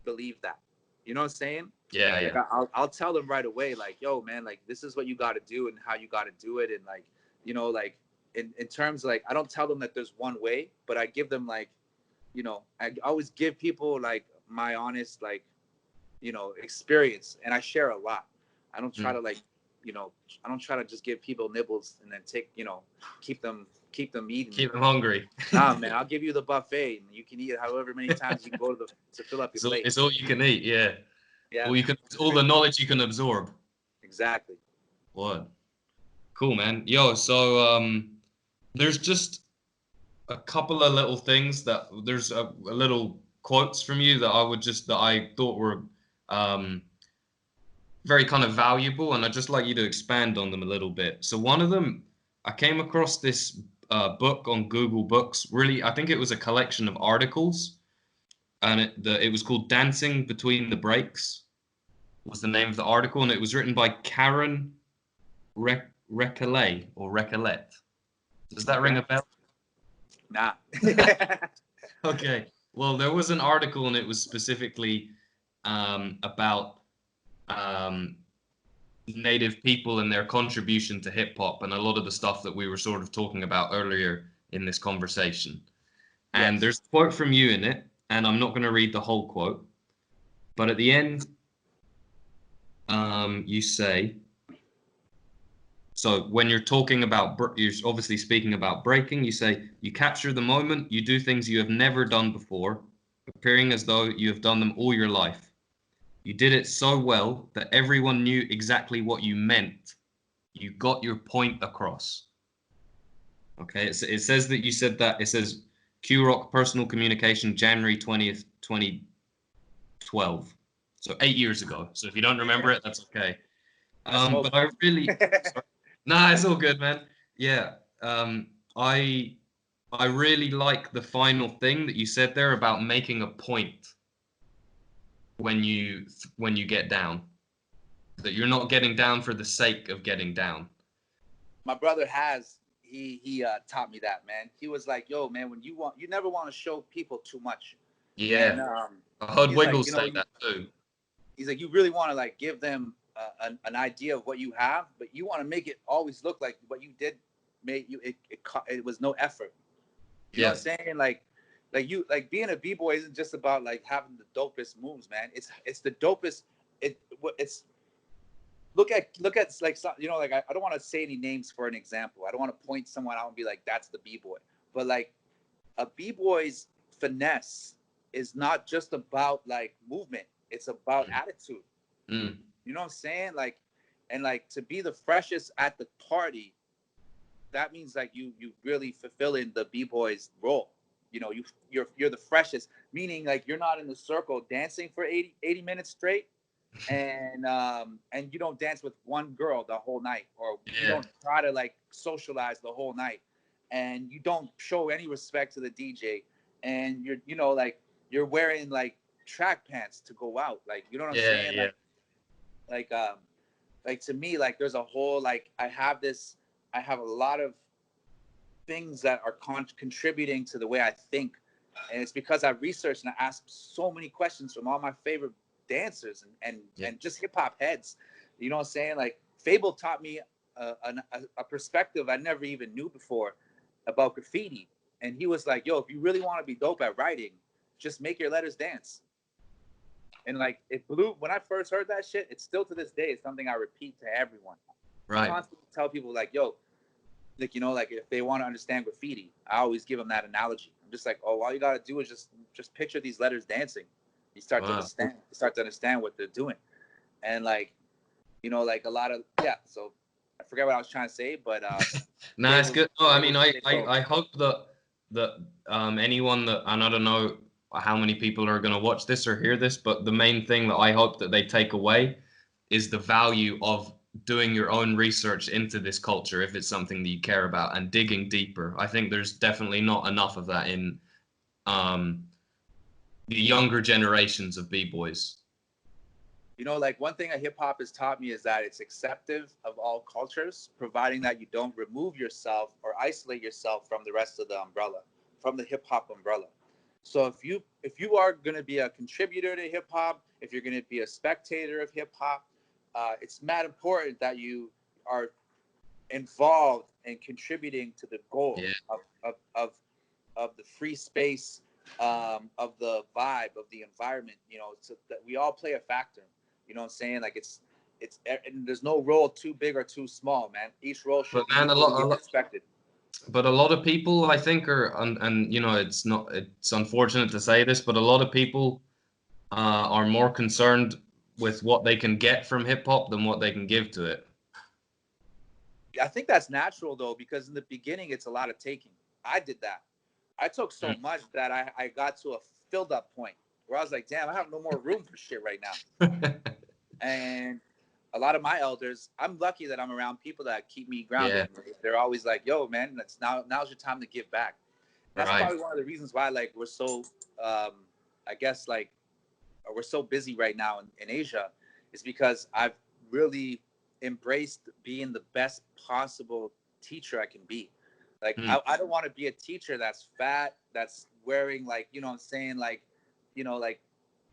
believe that. You know what I'm saying? Yeah, like, I'll tell them right away, like, yo, man, like this is what you got to do and how you got to do it, and like, you know, like in terms, like I don't tell them that there's one way, but I give them like, you know, I always give people like my honest, like, you know, experience, and I share a lot. I don't try to like, you know, I don't try to just give people nibbles and then take, you know, keep them eating. Keep them hungry. Nah, man, I'll give you the buffet, and you can eat it however many times you can go to fill up your plate. It's all you can eat, yeah. Yeah. All the knowledge you can absorb. Exactly. What? Cool, man. Yo, so there's just a couple of little things that there's a little quotes from you that I thought were very kind of valuable, and I'd just like you to expand on them a little bit. So one of them, I came across this book on Google Books. Really, I think it was a collection of articles, and it was called "Dancing Between the Breaks," was the name of the article, and it was written by Karen Recollet or Recollette. Does that ring a bell? Nah. Okay. Well, there was an article, and it was specifically about Native people and their contribution to hip hop, and a lot of the stuff that we were sort of talking about earlier in this conversation. And there's a quote from you in it, and I'm not going to read the whole quote, but at the end, you say, so when you're talking about, you're obviously speaking about breaking, you say, you capture the moment, you do things you have never done before, appearing as though you have done them all your life. You did it so well that everyone knew exactly what you meant. You got your point across. Okay, it says that you said that. It says Q-Rock Personal Communication, January 20th, 2012. So 8 years ago. So if you don't remember it, that's okay. But I really... Nah, it's all good, man. Yeah. I really like the final thing that you said there about making a point when you get down, that you're not getting down for the sake of getting down. My brother he taught me that, man. He was like, yo, man, when you never want to show people too much. Yeah. And, I heard Wiggles say that too. He's like, you really want to like give them an idea of what you have, but you want to make it always look like what you did it was no effort. You know what I'm saying? Like being a b-boy isn't just about like having the dopest moves, man. It's the dopest. It's look at like, you know, like I don't want to say any names for an example. I don't want to point someone out and be like, that's the b-boy. But like a b-boy's finesse is not just about like movement. It's about attitude. You know what I'm saying? Like, And like to be the freshest at the party, that means like you really fulfilling the b-boy's role. You know, you're the freshest, meaning like you're not in the circle dancing for 80 minutes straight, and you don't dance with one girl the whole night, or you don't try to like socialize the whole night, and you don't show any respect to the DJ, and you're, you know, like you're wearing like track pants to go out, like, you know what I'm saying? Yeah. Like to me, like there's a whole, like I have a lot of things that are contributing to the way I think, and it's because I researched and I asked so many questions from all my favorite dancers and just hip hop heads. You know what I'm saying? Like Fable taught me a perspective I never even knew before about graffiti, and he was like, "Yo, if you really want to be dope at writing, just make your letters dance." And like it blew when I first heard that shit. It's still to this day, it's something I repeat to everyone. Right. I constantly tell people like, "Yo, like, you know, like if they want to understand graffiti, I always give them that analogy. I'm just like, oh, all you gotta do is just picture these letters dancing. You start to understand what they're doing." And like, you know, like a lot of So I forget what I was trying to say, but nah, it's good. No, I mean, I hope that anyone that, and I don't know how many people are going to watch this or hear this, but the main thing that I hope that they take away is the value of doing your own research into this culture if it's something that you care about, and digging deeper. I think there's definitely not enough of that in the younger generations of b-boys. You know, like one thing that hip hop has taught me is that it's acceptive of all cultures, providing that you don't remove yourself or isolate yourself from the rest of the umbrella, from the hip hop umbrella. So if you are going to be a contributor to hip hop, if you're going to be a spectator of hip hop, it's mad important that you are involved in contributing to the goal of the free space, of the vibe, of the environment. You know, so that we all play a factor. You know what I'm saying? Like it's and there's no role too big or too small, man. Each role should be respected. But a lot of people, I think, are, and you know, it's unfortunate to say this, but a lot of people are more concerned with what they can get from hip hop than what they can give to it. I think that's natural though, because in the beginning it's a lot of taking. I did that. I took so much that I got to a filled up point where I was like, damn, I have no more room for shit right now. And a lot of my elders, I'm lucky that I'm around people that keep me grounded. Yeah. They're always like, yo, man, now's your time to give back. That's probably one of the reasons why, like, we're so, I guess, like, we're so busy right now in Asia, is because I've really embraced being the best possible teacher I can be. Like, I don't want to be a teacher that's fat, that's wearing, like, you know what I'm saying, like, you know, like,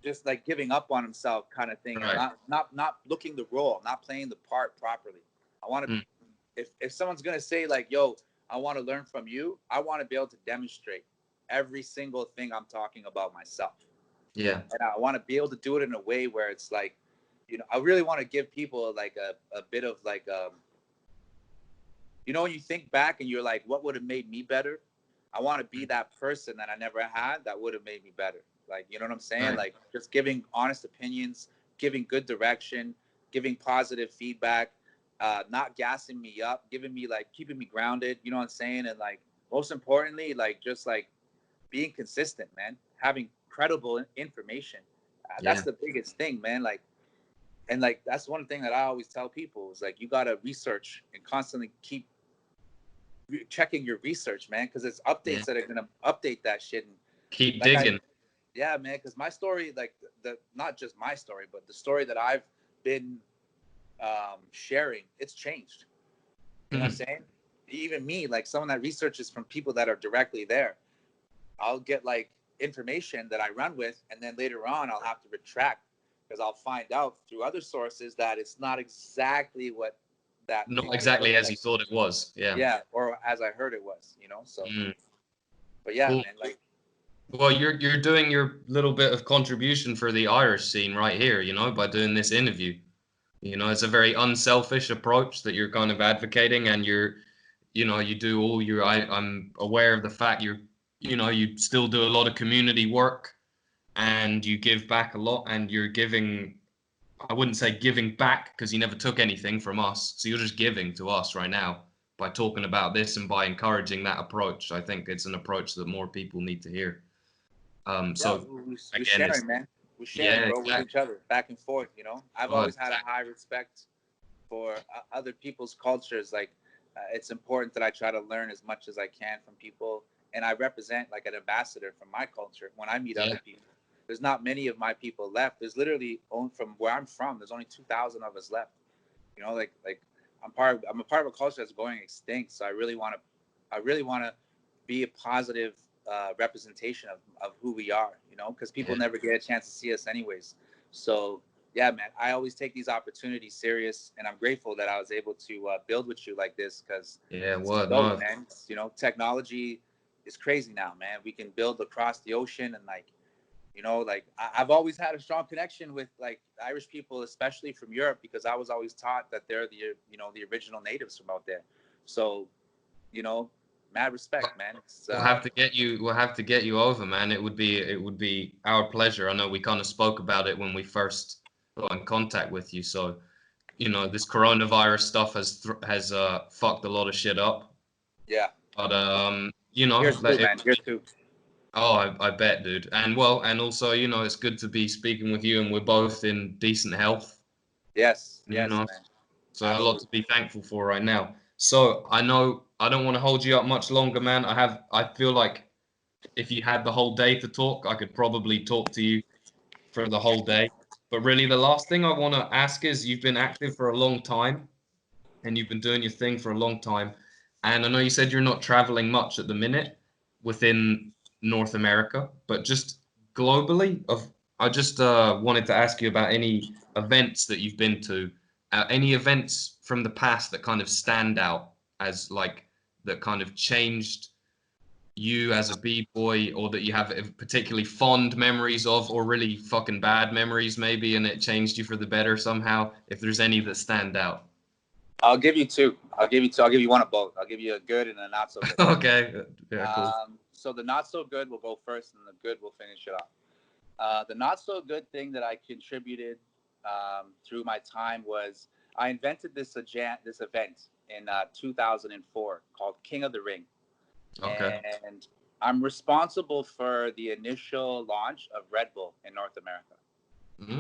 just like giving up on himself kind of thing, not looking the role, not playing the part properly. I want to, if someone's going to say like, yo, I want to learn from you, I want to be able to demonstrate every single thing I'm talking about myself. Yeah. And I want to be able to do it in a way where it's like, you know, I really want to give people like a bit of like, you know, when you think back and you're like, what would have made me better? I want to be that person that I never had that would have made me better. Like, you know what I'm saying? Right. Like just giving honest opinions, giving good direction, giving positive feedback, not gassing me up, giving me like, keeping me grounded, you know what I'm saying? And like, most importantly, like just like being consistent, man, having credible information. That's the biggest thing, man. Like, and like, that's one thing that I always tell people is like, you got to research and constantly keep checking your research, man. Cause it's updates that are going to update that shit. And keep like digging. Yeah, man, because my story, like the not just my story, but the story that I've been sharing, it's changed. You know what I'm saying? Even me, like someone that researches from people that are directly there, I'll get like information that I run with, and then later on I'll have to retract because I'll find out through other sources that it's not exactly what that. Not exactly as you thought it was. Yeah. Yeah, or as I heard it was. You know, so. But yeah, man, like. Well, you're doing your little bit of contribution for the Irish scene right here, you know, by doing this interview. You know, it's a very unselfish approach that you're kind of advocating, and you know, you do all your. I'm aware of the fact you know, you still do a lot of community work, and you give back a lot, and you're giving I wouldn't say giving back because you never took anything from us. So you're just giving to us right now by talking about this and by encouraging that approach. I think it's an approach that more people need to hear. So we're again, sharing, man. We're sharing, bro, with each other, back and forth. You know, I've always had a high respect for other people's cultures. Like, it's important that I try to learn as much as I can from people, and I represent like an ambassador from my culture when I meet other people. There's not many of my people left. There's literally only from where I'm from. There's only 2,000 of us left. You know, like I'm a part of a culture that's going extinct. So I really want to be a positive representation of who we are. You know, because people never get a chance to see us anyways. So yeah, man, I always take these opportunities serious, and I'm grateful that I was able to build with you like this. Because man, you know, technology is crazy now, man. We can build across the ocean and like. You know, like I've always had a strong connection with like Irish people, especially from Europe, because I was always taught that they're the original natives from out there. So, you know, mad respect, man. We'll have to get you. We'll have to get you over, man. It would be our pleasure. I know we kind of spoke about it when we first got in contact with you. So, you know, this coronavirus stuff has fucked a lot of shit up. Yeah. But you know, here's too, man. Here's too. Oh, I bet, dude. And well, and also, you know, it's good to be speaking with you, and we're both in decent health. Yes, you know? man. So absolutely. A lot to be thankful for right now. So I know I don't want to hold you up much longer, man. I feel like if you had the whole day to talk, I could probably talk to you for the whole day. But really, the last thing I want to ask is, you've been active for a long time, and you've been doing your thing for a long time. And I know you said you're not traveling much at the minute within North America, but just globally. I just wanted to ask you about any events that you've been to, any events from the past that kind of stand out as like that kind of changed you as a b-boy, or that you have particularly fond memories of, or really fucking bad memories maybe, and it changed you for the better somehow. If there's any that stand out. I'll give you two. I'll give you one of both. I'll give you a good and a not so good. Okay. Yeah, cool. So the not so good will go first, and the good will finish it off. The not so good thing that I contributed through my time was I invented this event in 2004 called King of the Ring. Okay. And I'm responsible for the initial launch of Red Bull in North America.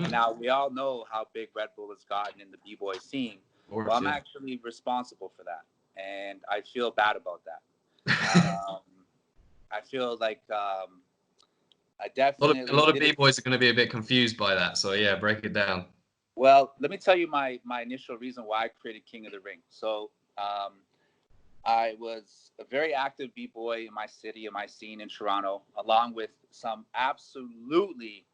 And now we all know how big Red Bull has gotten in the b-boy scene. Well, I'm actually responsible for that, and I feel bad about that. I feel like I definitely a lot of b-boys are going to be a bit confused by that. So yeah, break it down. Well, let me tell you my initial reason why I created King of the Ring. So I was a very active b-boy in my city, in my scene in Toronto, along with some absolutely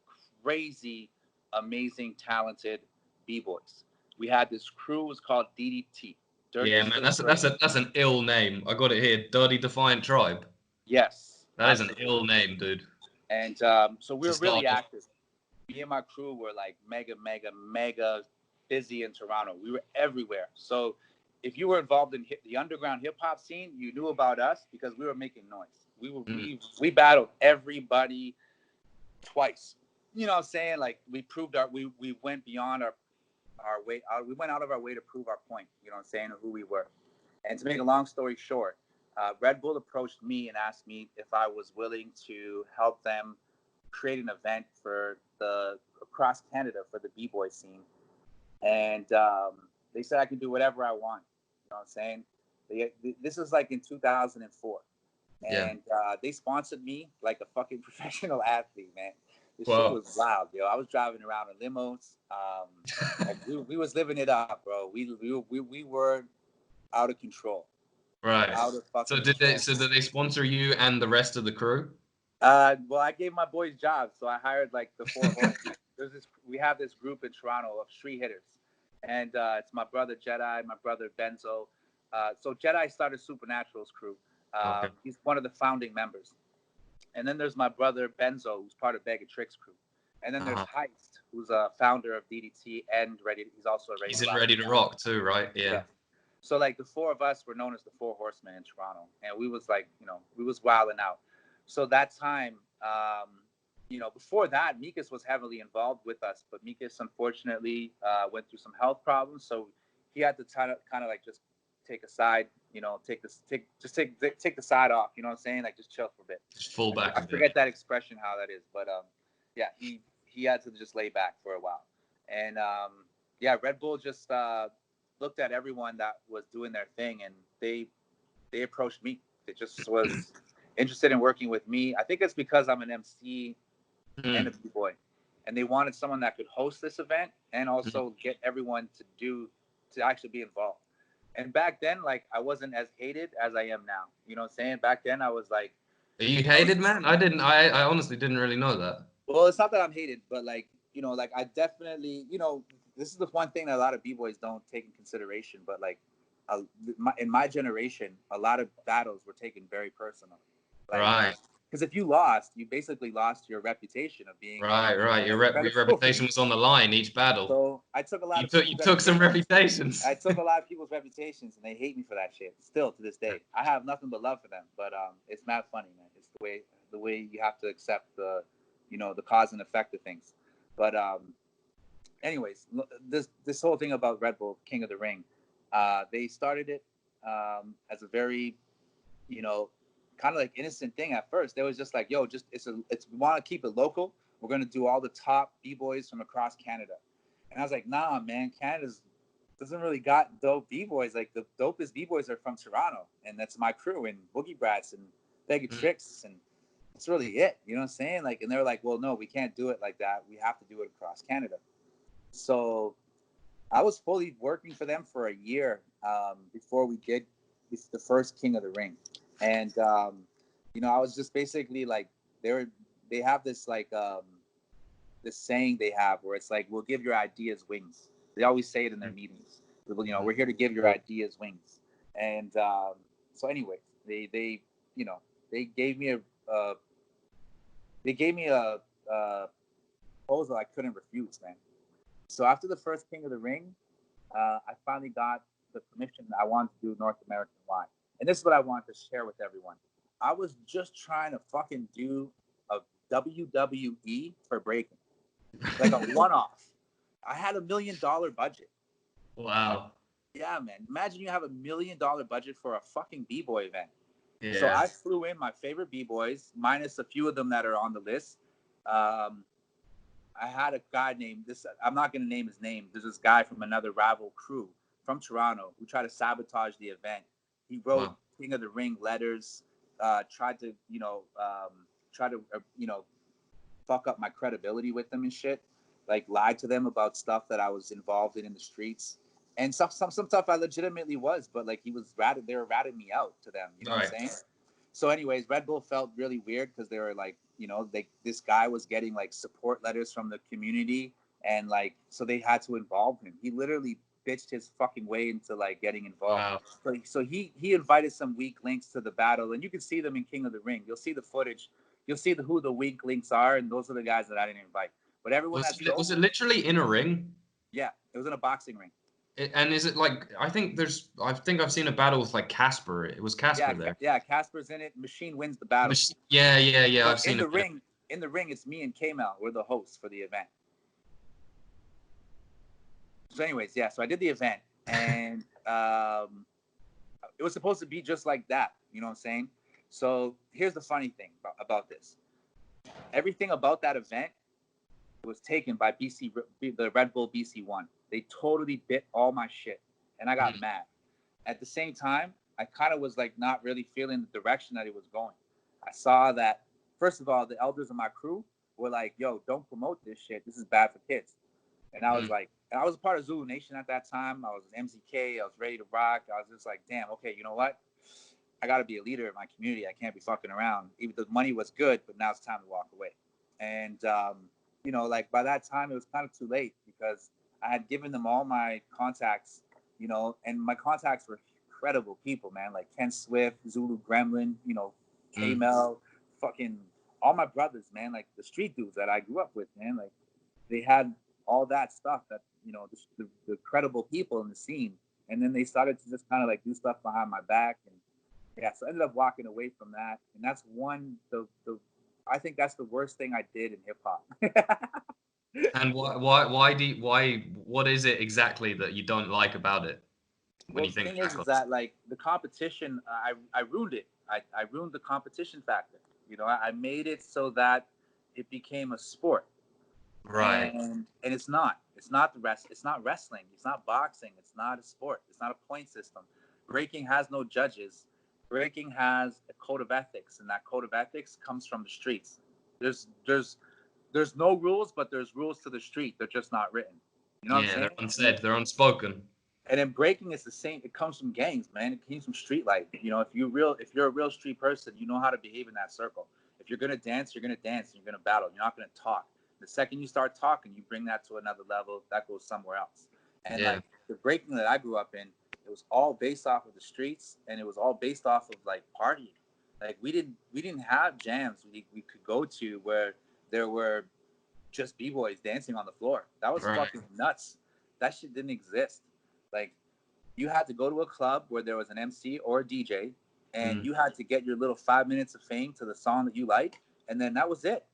crazy, amazing, talented b-boys. We had this crew, was called DDT. Dirty. Yeah, man, that's an ill name. I got it here, Dirty Defiant Tribe. Yes, that absolutely. Is an ill name, dude. And so we were really active. Me and my crew were like mega busy in Toronto. We were everywhere. So if you were involved in the underground hip hop scene, you knew about us because we were making noise. We battled everybody twice. You know what I'm saying? Like we proved we went beyond our way. We went out of our way to prove our point. You know what I'm saying? Of who we were. And to make a long story short, Red Bull approached me and asked me if I was willing to help them create an event for across Canada for the b-boy scene. And they said I could do whatever I want. You know what I'm saying? This is like in 2004. And they sponsored me like a fucking professional athlete, man. This shit was wild, yo. I was driving around in limos. Like we was living it up, bro. We were out of control. Right. So did they sponsor you and the rest of the crew? Well, I gave my boys jobs, so I hired like the 4 horsemen. We have this group in Toronto of street hitters, and it's my brother Jedi, my brother Benzo. So Jedi started Supernatural's crew. Okay. He's one of the founding members. And then there's my brother Benzo, who's part of Bag of Tricks crew. And then there's Heist, who's a founder of DDT and he's also a He's in Ready to Rock too, right? Yeah. So like the 4 of us were known as the 4 Horsemen in Toronto, and we was like, we was wilding out. So that time, you know, before that, Mikas was heavily involved with us, but Mikas unfortunately went through some health problems, so he had to kind of like just take a side, you know, take the side off, you know what I'm saying? Like just chill for a bit. Just fall back I a bit. forget that expression how that is, but yeah, he had to just lay back for a while, and yeah, Red Bull just looked at everyone that was doing their thing, and they approached me. It just was interested in working with me. I think it's because I'm an MC and a b-boy, and they wanted someone that could host this event and also get everyone to actually be involved. And back then, like, I wasn't as hated as I am now. You know what I'm saying? Back then I was like, Are you hated, man? I honestly didn't really know that. well, it's not that I'm hated, but like, you know, like I definitely, you know, this is the one thing that a lot of b-boys don't take in consideration, but like in my generation, a lot of battles were taken very personal. Like, Right. because if you lost, you basically lost your reputation of being Right. Your reputation was on the line each battle. So I took a lot You took some reputations. I took a lot of people's reputations, and they hate me for that shit. Still to this day, I have nothing but love for them. But it's not funny, man. It's the way you have to accept the, you know, the cause and effect of things. But anyways, this whole thing about Red Bull King of the Ring, they started it as a very, you know, kind of like innocent thing at first. They was just like, yo, just we want to keep it local. We're gonna do all the top b-boys from across Canada. And I was like, nah, man, Canada's doesn't really got dope b-boys. Like the dopest b-boys are from Toronto, and that's my crew, and Boogie Brats and Bega Tricks, and that's really it. You know what I'm saying? Like, and they're like, well, no, we can't do it like that. We have to do it across Canada. So I was fully working for them for a year before we did the first King of the Ring. And you know, I was just basically like, they have this like this saying they have where it's like, we'll give your ideas wings. They always say it in their meetings. You know, we're here to give your ideas wings. And so anyways, they you know, they gave me a proposal I couldn't refuse, man. So after the first King of the Ring, I finally got the permission I wanted to do North American wide. And this is what I wanted to share with everyone. I was just trying to fucking do a WWE for breaking, like a one-off. I had $1 million budget. Wow. Yeah, man. Imagine you have $1 million budget for a fucking b-boy event. Yeah. So I flew in my favorite b-boys, minus a few of them that are on the list. I had a guy named this. I'm not going to name his name. There's this guy from another rival crew from Toronto who tried to sabotage the event. He wrote King of the Ring letters, tried to, you know, fuck up my credibility with them and shit. Like lied to them about stuff that I was involved in the streets, and some stuff I legitimately was, but like they were ratting me out to them. You know what I'm saying? So, anyways, Red Bull felt really weird because they were like, you know, this guy was getting like support letters from the community, and like, so they had to involve him. He literally bitched his fucking way into like getting involved. Wow. So he invited some weak links to the battle, and you can see them in King of the Ring. You'll see the footage. You'll see who the weak links are, and those are the guys that I didn't invite. But everyone was it literally in a ring? Yeah, it was in a boxing ring. And is it like, I think I've seen a battle with like Casper. It was Casper there. Yeah, Casper's in it. Machine wins the battle. Yeah. I've seen it. In the ring, it's me and K-Mel. We're the hosts for the event. So anyways, yeah, so I did the event, and it was supposed to be just like that. You know what I'm saying? So here's the funny thing about this. Everything about that event was taken by the Red Bull BC1. They totally bit all my shit, and I got mad. At the same time, I kind of was like not really feeling the direction that it was going. I saw that, first of all, the elders of my crew were like, yo, don't promote this shit. This is bad for kids. And I was like, and I was a part of Zulu Nation at that time. I was MZK. I was ready to rock. I was just like, damn, okay, you know what? I got to be a leader in my community. I can't be fucking around. Even the money was good, but now it's time to walk away. And, you know, like by that time, it was kind of too late because I had given them all my contacts, you know, and my contacts were incredible people, man. Like Ken Swift, Zulu Gremlin, you know, K-Mel, fucking all my brothers, man. Like the street dudes that I grew up with, man. Like they had all that stuff that, you know, the credible people in the scene. And then they started to just kind of like do stuff behind my back. And yeah, so I ended up walking away from that. And that's the I think that's the worst thing I did in hip hop. And what is it exactly that you don't like about it when Well, you the think thing back is on that like the competition, I ruined it. I ruined the competition factor. You know, I made it so that it became a sport, it? Right. and it's not. It's not the rest. It's not wrestling. It's not boxing. It's not a sport. It's not a point system. Breaking has no judges. Breaking has a code of ethics, and that code of ethics comes from the streets. There's there's there's no rules, but there's rules to the street. They're just not written. You know what I'm Yeah, saying? they're unsaid, they're unspoken. And then breaking is the same. It comes from gangs, man. It comes from street life. You know, if you're a real street person, you know how to behave in that circle. If you're gonna dance, you're gonna dance. And you're gonna battle. You're not gonna talk. The second you start talking, you bring that to another level. That goes somewhere else. And Yeah. like the breaking that I grew up in, it was all based off of the streets, and it was all based off of like partying. Like we didn't have jams we could go to where there were just b-boys dancing on the floor. That was Right. fucking nuts. That shit didn't exist. Like you had to go to a club where there was an MC or a DJ, and you had to get your little 5 minutes of fame to the song that you like, and then that was it.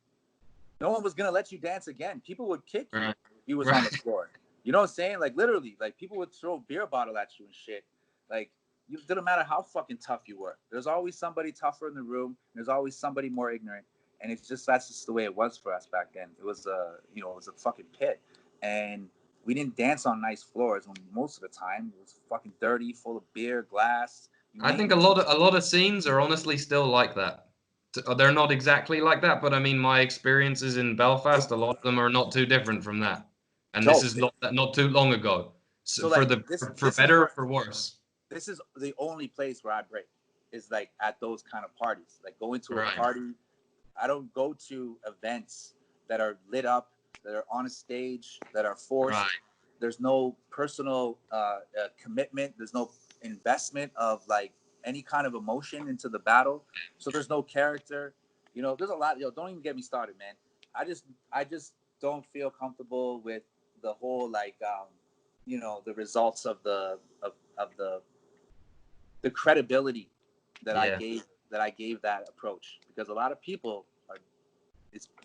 No one was gonna let you dance again. People would kick you Right. if you was on the floor. You know what I'm saying? Like literally, like people would throw a beer bottle at you and shit. Like it didn't matter how fucking tough you were. There's always somebody tougher in the room. There's always somebody more ignorant, and it's just that's just the way it was for us back then. It was it was a fucking pit, and we didn't dance on nice floors. When most of the time it was fucking dirty, full of beer, glass. You I think name it. a lot of scenes are honestly still like that. They're not exactly like that, but I mean, my experiences in Belfast, a lot of them are not too different from that. And this So, is not too long ago. So so like for this is better or where for worse. this is the only place where I break is like at those kind of parties. Like going to a Right. party, I don't go to events that are lit up, that are on a stage, that are forced. Right. There's no personal commitment. There's no investment of like any kind of emotion into the battle. So there's no character. You know, there's a lot. Don't even get me started, man. I just don't feel comfortable with the whole like the results of of the credibility that Yeah. I gave that approach, because a lot of people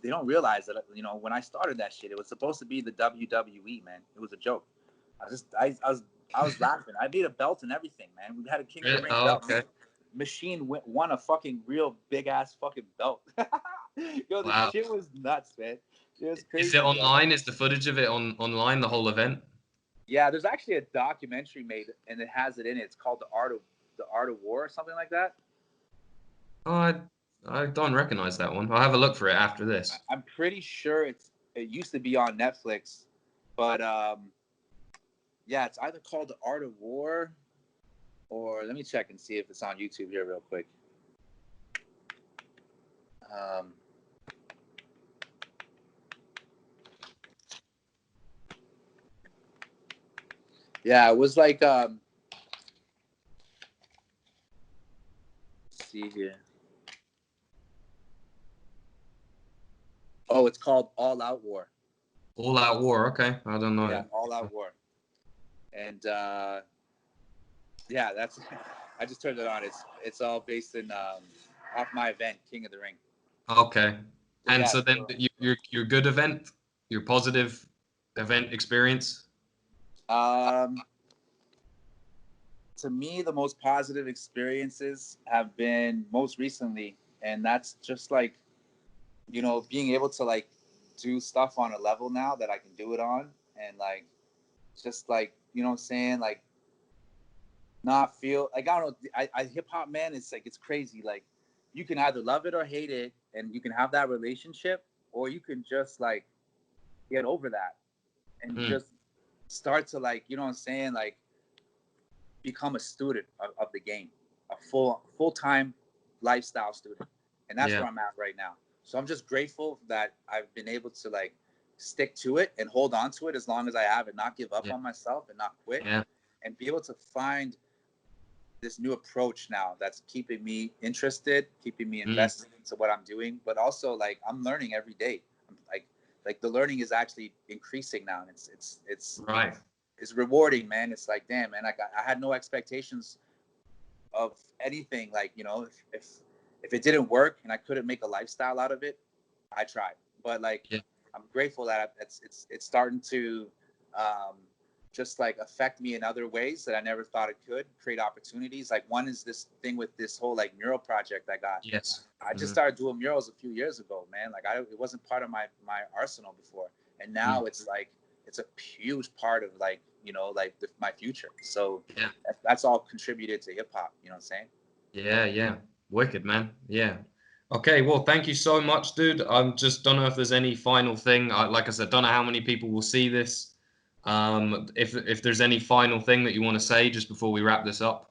they don't realize that when I started that shit, it was supposed to be the WWE, man. It was a joke. I was laughing. I made a belt and everything, man. We had a King of the Ring Oh, belt. okay. Machine won a fucking real big ass fucking belt. Yo, the Wow. shit was nuts, man. It was crazy. Is it Bro. online? Is the footage of it online, the whole event? Yeah, there's actually a documentary made, and it has it in it. It's called the Art of War or something like that. Oh, I don't recognize that one. I'll have a look for it after this. I'm pretty sure it used to be on Netflix, but yeah, it's either called The Art of War, or let me check and see if it's on YouTube here real quick. Yeah, it was like let's see here. Oh, it's called All Out War. All Out War. Okay, I don't know. Yeah, All Out War. And yeah, that's I just turned it on. It's all based in off my event, King of the Ring. Okay. So, And yeah, so then your good event, your positive event experience. To me, the most positive experiences have been most recently, and that's just like being able to like do stuff on a level now that I can do it on, and like just like what I'm saying, like not feel like I don't know. I hip hop, man, it's like it's crazy. Like you can either love it or hate it, and you can have that relationship, or you can just like get over that and just start to like what I'm saying, like become a student of the game, a full-time lifestyle student, and that's where I'm at right now. So I'm just grateful that I've been able to like stick to it and hold on to it as long as I have, and not give up on myself and not quit, and be able to find this new approach now that's keeping me interested, keeping me invested into what I'm doing, but also like I'm learning every day. I'm like the learning is actually increasing now, and it's Right. It's rewarding, man. It's like, damn, man, I had no expectations of anything. Like, if if it didn't work and I couldn't make a lifestyle out of it, I tried. But like, I'm grateful that it's starting to just like affect me in other ways that I never thought it could. Create opportunities. Like one is this thing with this whole like mural project I got. Yes. I just started doing murals a few years ago, man. Like it wasn't part of my arsenal before, and now it's like it's a huge part of like, you know, like my future. So that's all contributed to hip hop. You know what I'm saying? Yeah. Wicked, man. Yeah. Okay, well, thank you so much, dude. I'm just don't know if there's any final thing. Like I said, don't know how many people will see this. If there's any final thing that you want to say just before we wrap this up.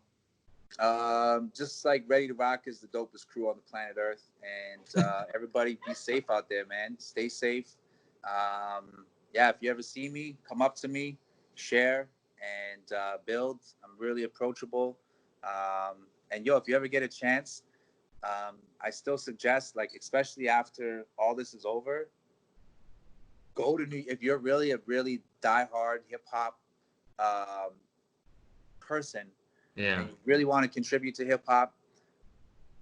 Just like Ready to Rock is the dopest crew on the planet Earth, and everybody be safe out there, man. Stay safe. If you ever see me, come up to me, share, and build. I'm really approachable. And if you ever get a chance, I still suggest, like, especially after all this is over, go to if you're really a really diehard hip hop person, and you really want to contribute to hip hop,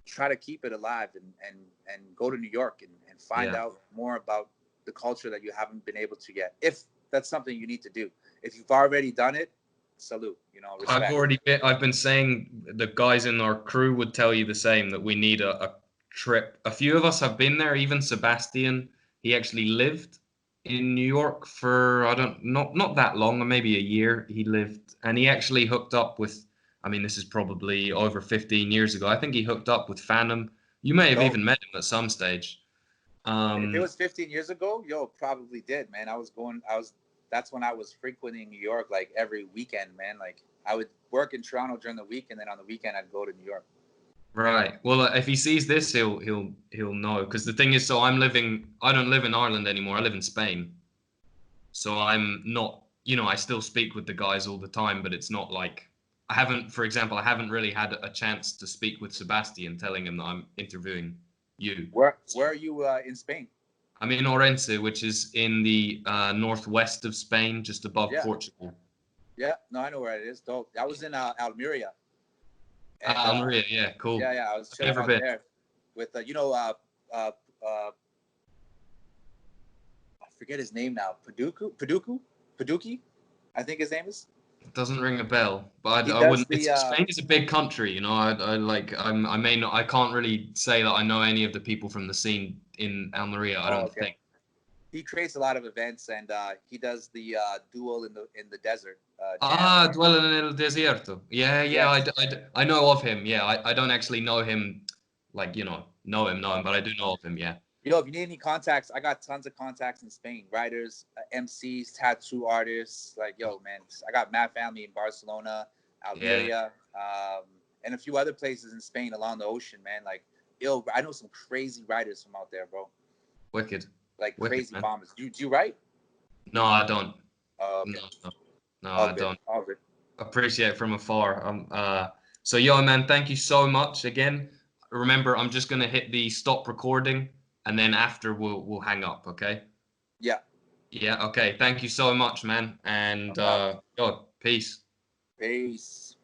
try to keep it alive and go to New York and find out more about the culture that you haven't been able to yet. If that's something you need to do. If you've already done it, salute, you know, respect. I've been saying the guys in our crew would tell you the same, that we need a trip. A few of us have been there, even Sebastian. He actually lived in New York for not that long, maybe a year he lived, and he actually hooked up with, I mean, this is probably over 15 years ago. I think he hooked up with Phantom. You may have even met him at some stage. If it was 15 years ago, probably did, man. That's when I was frequenting New York like every weekend, man. Like I would work in Toronto during the week, and then on the weekend I'd go to New York. Right. Well, if he sees this, he'll know. Because the thing is, I don't live in Ireland anymore. I live in Spain. So I'm not, I still speak with the guys all the time, but it's not like I haven't really had a chance to speak with Sebastian, telling him that I'm interviewing you. Where are you in Spain? I'm in Orense, which is in the northwest of Spain, just above Portugal. Yeah, no, I know where it is. Dope. I was in Almeria. Almeria, yeah, cool. Yeah, I was chilling out there with I forget his name now. Paduki, I think his name is. It doesn't ring a bell, but I wouldn't. Spain is a big country, I can't really say that I know any of the people from the scene in Almeria. I don't think. He creates a lot of events, and he does the duel in the desert. Duel en el Desierto. Yeah, yes. I know of him. Yeah, I don't actually know him, like, know him, but I do know of him. Yeah. If you need any contacts, I got tons of contacts in Spain. Writers, MCs, tattoo artists. Like, man, I got mad family in Barcelona, Almeria, and a few other places in Spain along the ocean, man. Like, I know some crazy writers from out there, bro. Wicked. Like crazy bombers. Do you write? No, I don't. Okay. No, I don't. All good. Appreciate from afar. So, man, thank you so much again. Remember, I'm just gonna hit the stop recording, and then after we'll hang up. Okay? Yeah. Yeah. Okay. Thank you so much, man. And peace. Peace.